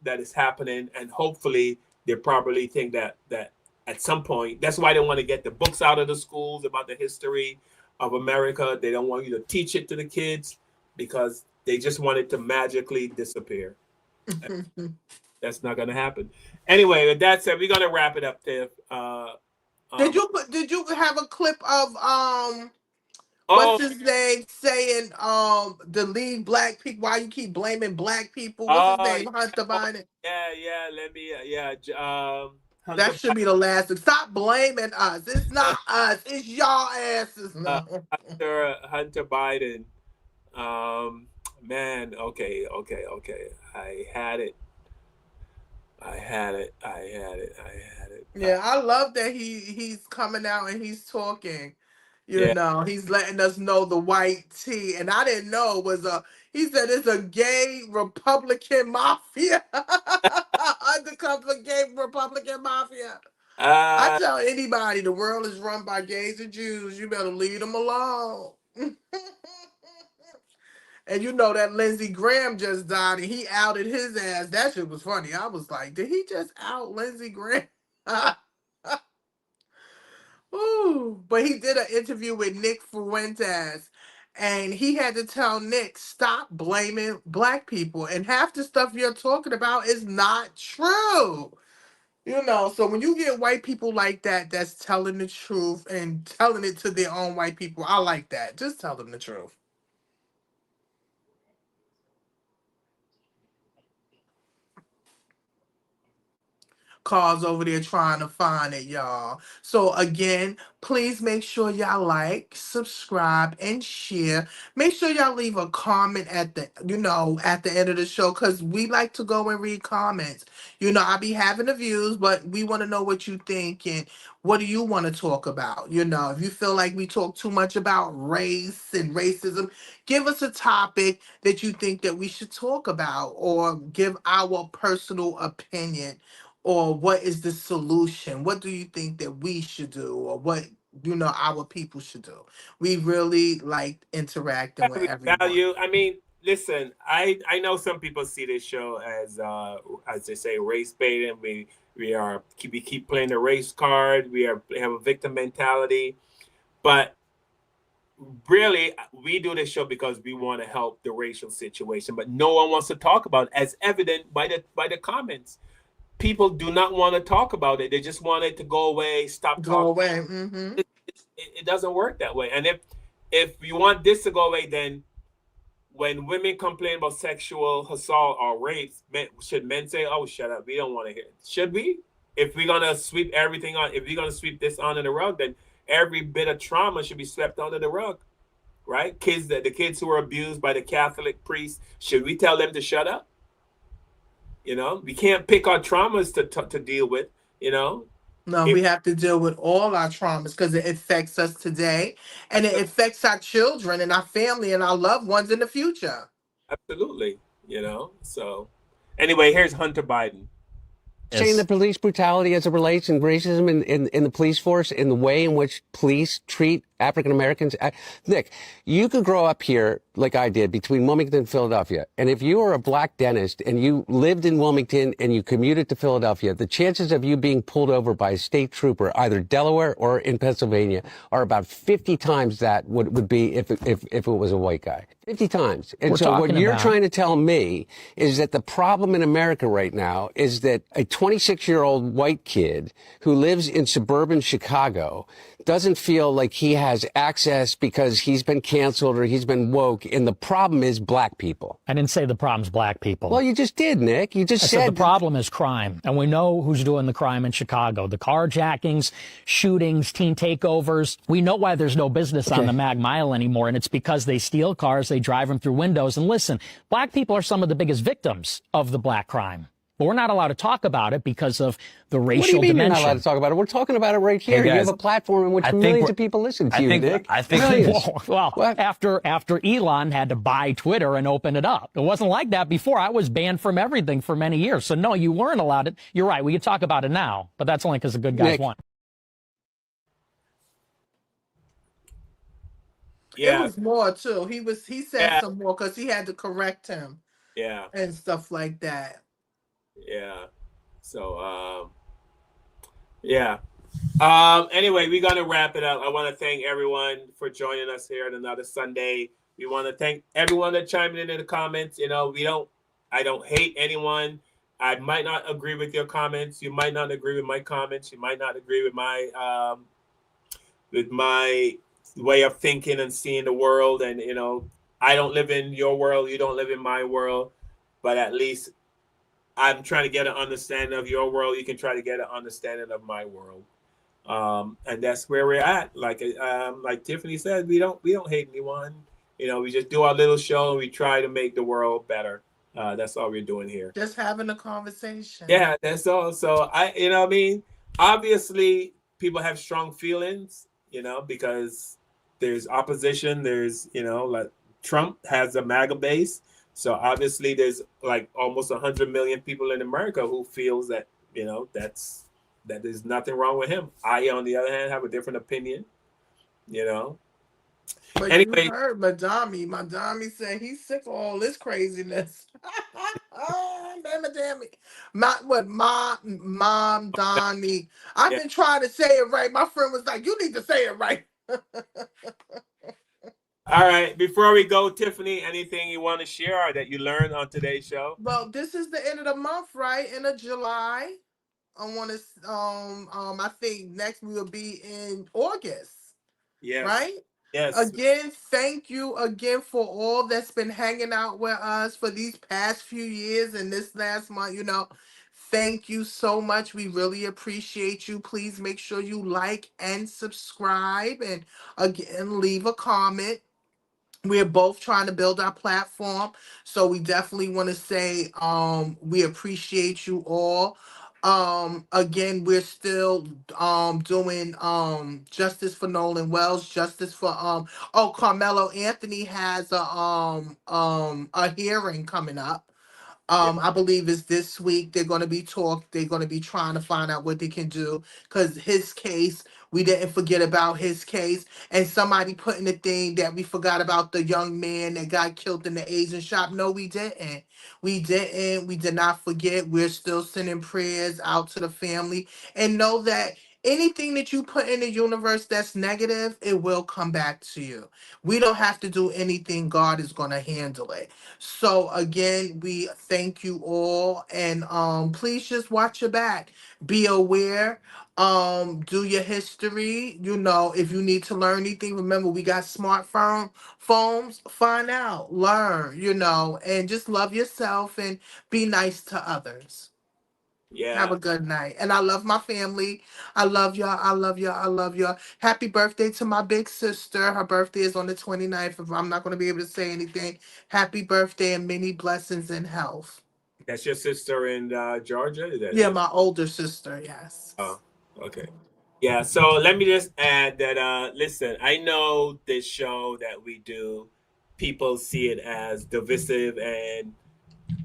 that is happening, and hopefully they probably think that at some point. That's why they want to get the books out of the schools about the history of America. They don't want you to teach it to the kids because they just want it to magically disappear. That's not going to happen. Anyway, with that said, we're going to wrap it up, Tiff. Did Um, you have a clip of what's oh, his name saying to leave black people? Why you keep blaming black people? What's his oh, name? Hunter oh, Biden. yeah. Let me, That Hunter should be the last. Stop blaming us. It's not us. It's y'all asses. uh, No. Hunter Biden. Man, okay. I had it. I had it. I had it. I had it. Yeah, I love that he's coming out and he's talking. Yeah. He's letting us know the white tea. And I didn't know it was a he said it's a gay Republican mafia. Undercover gay Republican mafia. I Uh, tell anybody the world is run by gays and Jews. You better leave them alone. And that Lindsey Graham just died and he outed his ass. That shit was funny. I was like, did he just out Lindsey Graham? Ooh, but he did an interview with Nick Fuentes, and he had to tell Nick, stop blaming black people. And half the stuff you're talking about is not true. You know, so when you get white people like that, that's telling the truth and telling it to their own white people, I like that. Just tell them the truth. Cars over there trying to find it, y'all. So again, please make sure y'all like, subscribe, and share. Make sure y'all leave a comment at the, at the end of the show, because we like to go and read comments. I be having the views, but we want to know what you think and what do you want to talk about. If you feel like we talk too much about race and racism, give us a topic that you think that we should talk about, or give our personal opinion, or what is the solution? What do you think that we should do, or what our people should do? We really like interacting with We everyone. value. I mean, listen. I know some people see this show as they say, race baiting. We keep playing the race card. We have a victim mentality, but really we do this show because we want to help the racial situation. But no one wants to talk about it, as evident by the comments. People do not want to talk about it. They just want it to go away. Stop Go talking. away. Mm-hmm. It doesn't work that way. And if you want this to go away, then when women complain about sexual assault or rape, should men say, "Oh, shut up, we don't want to hear it"? Should we? If we're gonna sweep everything on, if we're gonna sweep this under the rug, then every bit of trauma should be swept under the rug, right? The kids who were abused by the Catholic priest, should we tell them to shut up? We can't pick our traumas to deal with. No, If we have to deal with all our traumas because it affects us today, and it affects our children and our family and our loved ones in the future. Absolutely, So, anyway, here's Hunter Biden. Saying the police brutality as it relates and racism in the police force, in the way in which police treat African Americans. Nick, you could grow up here like I did between Wilmington and Philadelphia. And if you were a black dentist and you lived in Wilmington and you commuted to Philadelphia, the chances of you being pulled over by a state trooper, either Delaware or in Pennsylvania, are about 50 times that would be if it was a white guy. 50 times. And so what you're trying to tell me is that the problem in America right now is that a 26-year-old white kid who lives in suburban Chicago doesn't feel like he has access because he's been canceled or he's been woke, and the problem is black people. I didn't say the problem's black people. Well, you just did, Nick. You just said the problem is crime, and we know who's doing the crime in Chicago. The carjackings, shootings, teen takeovers. We know why there's no business on the Mag Mile anymore, and it's because they steal cars, they drive them through windows. And listen, black people are some of the biggest victims of the black crime. But we're not allowed to talk about it because of the racial What do you mean dimension. you're not allowed to talk about it? We're talking about it right here. Hey, guys, you have a platform in which millions of people listen to you, Nick. After Elon had to buy Twitter and open it up. It wasn't like that before. I was banned from everything for many years. So no, you weren't allowed it. You're right. We could talk about it now, but that's only because the good guys won. Yeah. It was more too. He said some more because he had to correct him. Yeah. And stuff like that. Yeah. So, yeah. Anyway, we're going to wrap it up. I want to thank everyone for joining us here on another Sunday. We want to thank everyone that chimed in the comments. I don't hate anyone. I might not agree with your comments. You might not agree with my comments. You might not agree with my way of thinking and seeing the world. And, I don't live in your world. You don't live in my world. But at least I'm trying to get an understanding of your world. You can try to get an understanding of my world. And that's where we're at. Like Tiffany said, we don't hate anyone. We just do our little show and we try to make the world better. That's all we're doing here. Just having a conversation. Yeah, that's all. So obviously people have strong feelings, because there's opposition. There's, like Trump has a MAGA base. So obviously there's like almost 100 million people in America who feels that, that there's nothing wrong with him. I, on the other hand, have a different opinion, But anyway, you heard Madami. Madami said he's sick of all this craziness. Mom, Donnie. I've Yeah. been trying to say it right. My friend was like, "You need to say it right." All right. Before we go, Tiffany, anything you want to share or that you learned on today's show? Well, this is the end of the month, right? End of July. I want to. I think next we will be in August, Yes. right? Yes. Again, thank you again for all that's been hanging out with us for these past few years and this last month. Thank you so much. We really appreciate you. Please make sure you like and subscribe, and again, leave a comment. We're both trying to build our platform, so we definitely want to say we appreciate you all. Again, we're still doing justice for Nolan Wells, justice for Carmelo Anthony has a hearing coming up. Yeah. I believe it's this week. They're gonna be trying to find out what they can do, because his case, we didn't forget about his case. And somebody put in the thing that we forgot about the young man that got killed in the Asian shop. No, we didn't. We did not forget. We're still sending prayers out to the family, and know that anything that you put in the universe that's negative, it will come back to you. We don't have to do anything. God is gonna handle it. So again, we thank you all, and please just watch your back. Be aware. Do your history. If you need to learn anything, remember we got phones. Find out, learn. And just love yourself and be nice to others. Have Yeah. a good night. And I love my family. I love y'all. I love y'all. I love y'all. Happy birthday to my big sister. Her birthday is on the 29th. If I'm not going to be able to say anything, happy birthday and many blessings and health. That's your sister in Georgia? Is that Yeah, your... my older sister. Yes. Oh, okay. Yeah, so let me just add that listen, I know this show that we do, people see it as divisive,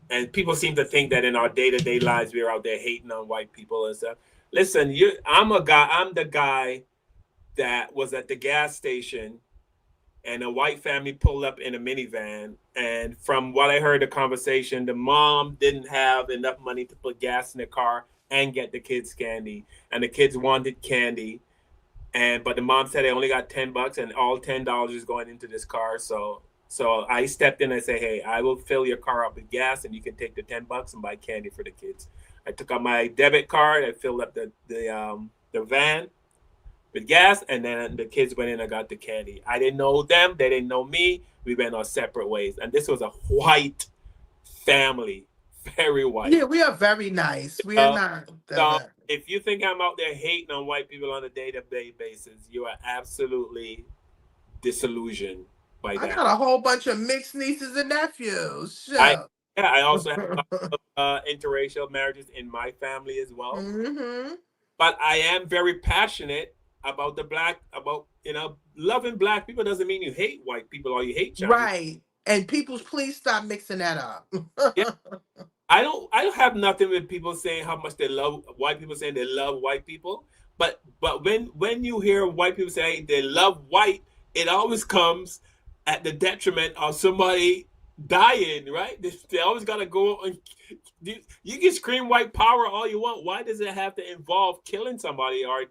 and people seem to think that in our day-to-day lives we're out there hating on white people and stuff. Listen, I'm the guy that was at the gas station and a white family pulled up in a minivan. And from what I heard the conversation, the mom didn't have enough money to put gas in the car and get the kids candy. And the kids wanted candy. But the mom said they only got $10 and all $10 is going into this car. So I stepped in and said, hey, I will fill your car up with gas and you can take the $10 and buy candy for the kids. I took out my debit card, I filled up the van with gas, and then the kids went in and got the candy. I didn't know them, they didn't know me. We went our separate ways. And this was a white family, very white. Yeah, we are very nice. We are Uh, not. so if you think I'm out there hating on white people on a day-to-day basis, you are absolutely disillusioned by I that. got a whole bunch of mixed nieces and nephews. I Sure. I also have a lot of interracial marriages in my family as well. Mm-hmm. But I am very passionate about loving black people doesn't mean you hate white people or you hate Chinese. Right. And people, please stop mixing that up. Yeah, I don't have nothing with people saying how much they love white people saying they love white people. But when you hear white people say they love white, it always comes at the detriment of somebody dying, right? They always gotta go and you can scream white power all you want. Why does it have to involve killing somebody or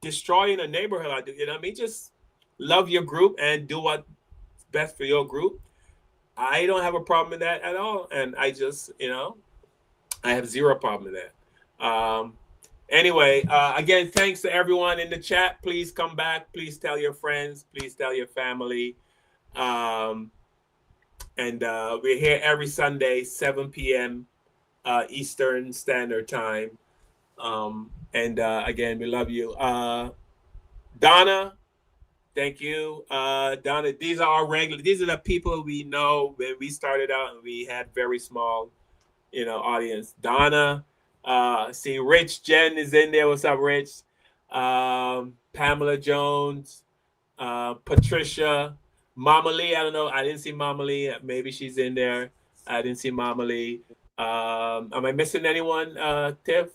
destroying a neighborhood? You know what I mean? Just love your group and do what's best for your group. I don't have a problem with that at all, and I just I have zero problem with that. Anyway, again, thanks to everyone in the chat. Please come back. Please tell your friends. Please tell your family. And we're here every Sunday, 7 p.m. Eastern Standard Time. And again, we love you. Donna, thank you. Donna, these are the people we know when we started out and we had very small, audience. Donna, see Rich Jen is in there. What's up, Rich? Pamela Jones, Patricia, Mama Lee. I don't know. I didn't see Mama Lee. Maybe she's in there. I didn't see Mama Lee. Am I missing anyone, Tiff?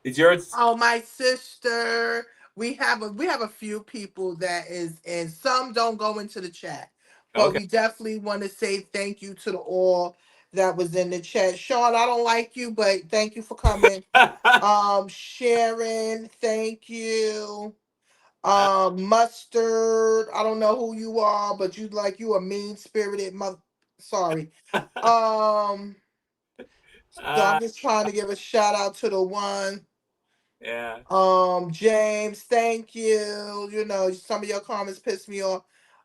Is yours? Oh, my sister. We have a few people that is, and some don't go into the chat, but Okay. we definitely want to say thank you to the all that was in the chat. Sean, I don't like you, but thank you for coming. Sharon, thank you. Mustard, I don't know who you are, but you a mean spirited mother. Sorry. So I'm just trying to give a shout out to the one. Yeah. James, thank you. You know, some of your comments piss me off.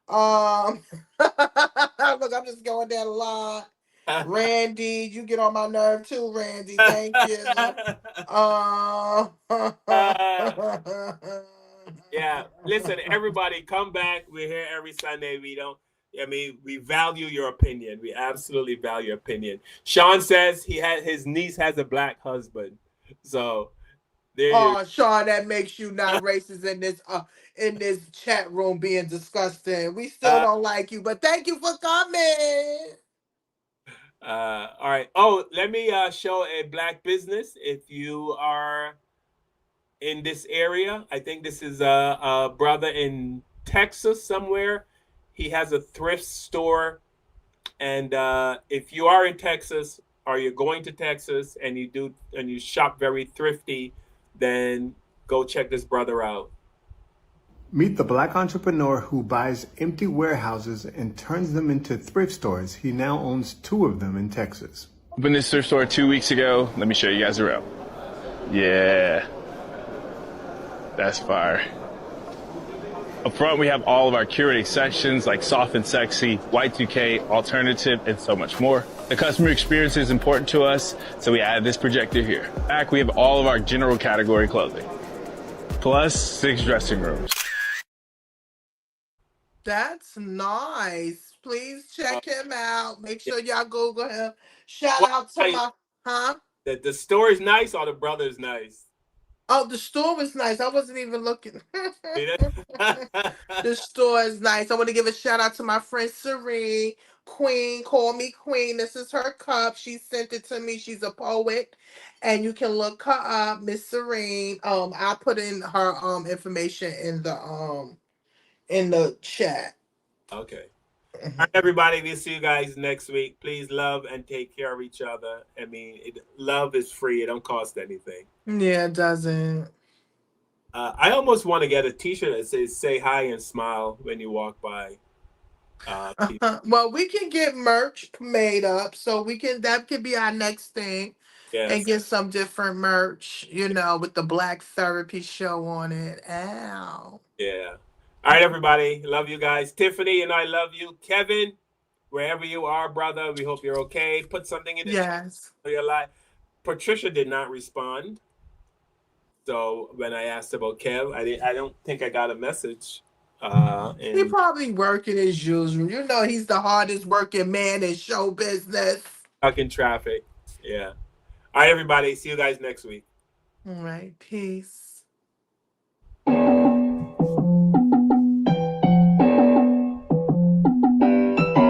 Look, I'm just going down a lot. Randy, you get on my nerve too, Randy. Thank you. Yeah. Listen, everybody, come back. We're here every Sunday. We value your opinion. We absolutely value your opinion. Sean says his niece has a black husband. So there you Oh, Sean, that makes you not racist in this chat room being disgusting. We still don't like you, but thank you for coming. all right. Oh, let me show a black business. If you are in this area, I think this is a brother in Texas somewhere. He has a thrift store. And if you are in Texas or you're going to Texas and you shop very thrifty, then go check this brother out. Meet the black entrepreneur who buys empty warehouses and turns them into thrift stores. He now owns 2 of them in Texas. Opened this thrift store 2 weeks ago. Let me show you guys around. Yeah, that's fire. Up front, we have all of our curated sections like soft and sexy, Y2K, alternative, and so much more. The customer experience is important to us, so we added this projector here. Back, we have all of our general category clothing, plus 6 dressing rooms. That's nice. Please check him out. Make sure y'all Google him. Shout out to my The store is nice or the brother's nice? Oh, the store was nice. I wasn't even looking. The store is nice. I want to give a shout out to my friend Serene. Queen, call me Queen. This is her cup. She sent it to me. She's a poet. And you can look her up, Miss Serene. I put in her information in the chat. Okay. All right, everybody, we'll see you guys next week. Please love and take care of each other. I mean, love is free. It don't cost anything. Yeah, it doesn't. I almost want to get a T-shirt that says "Say hi and smile" when you walk by. Well, we can get merch made up, so that could be our next thing. Yes. And get some different merch, with the Black Therapy Show on it. Ow. Yeah. All right, everybody. Love you guys. Tiffany and I love you. Kevin, wherever you are, brother, we hope you're okay. Put something in the chat for your life. Patricia did not respond. So when I asked about Kev, I don't think I got a message. He probably working as usual. He's the hardest working man in show business. Stuck in traffic. Yeah. All right, everybody. See you guys next week. All right. Peace.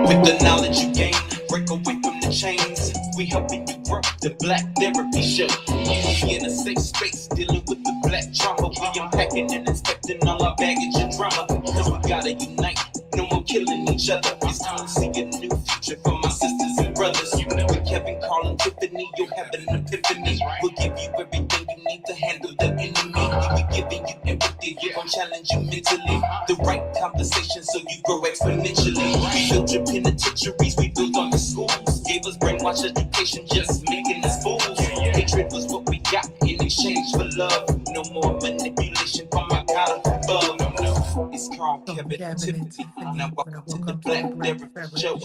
With the knowledge you gain, break away from the chains. We helping you grow the Black Therapy Show. You in a safe space, dealing with the black trauma. We unpacking and inspecting all our baggage and drama. Cause we gotta unite, no more killing each other. It's time to see a new future for my sisters and brothers. With Kevin, Carl, and Tiffany, you'll have an epiphany. We'll give you everything you need to handle the enemy. We're giving you empathy, we're gonna challenge you mentally. The right conversation so you grow exponentially. We built your penitentiaries, we built on the schools. Gave us brainwash education, just making us fools. Hatred was what we got in exchange for love. No more manipulation from my God above. It's Carl, Kevin, and Tiffany. Now welcome to the Black Therapy Show.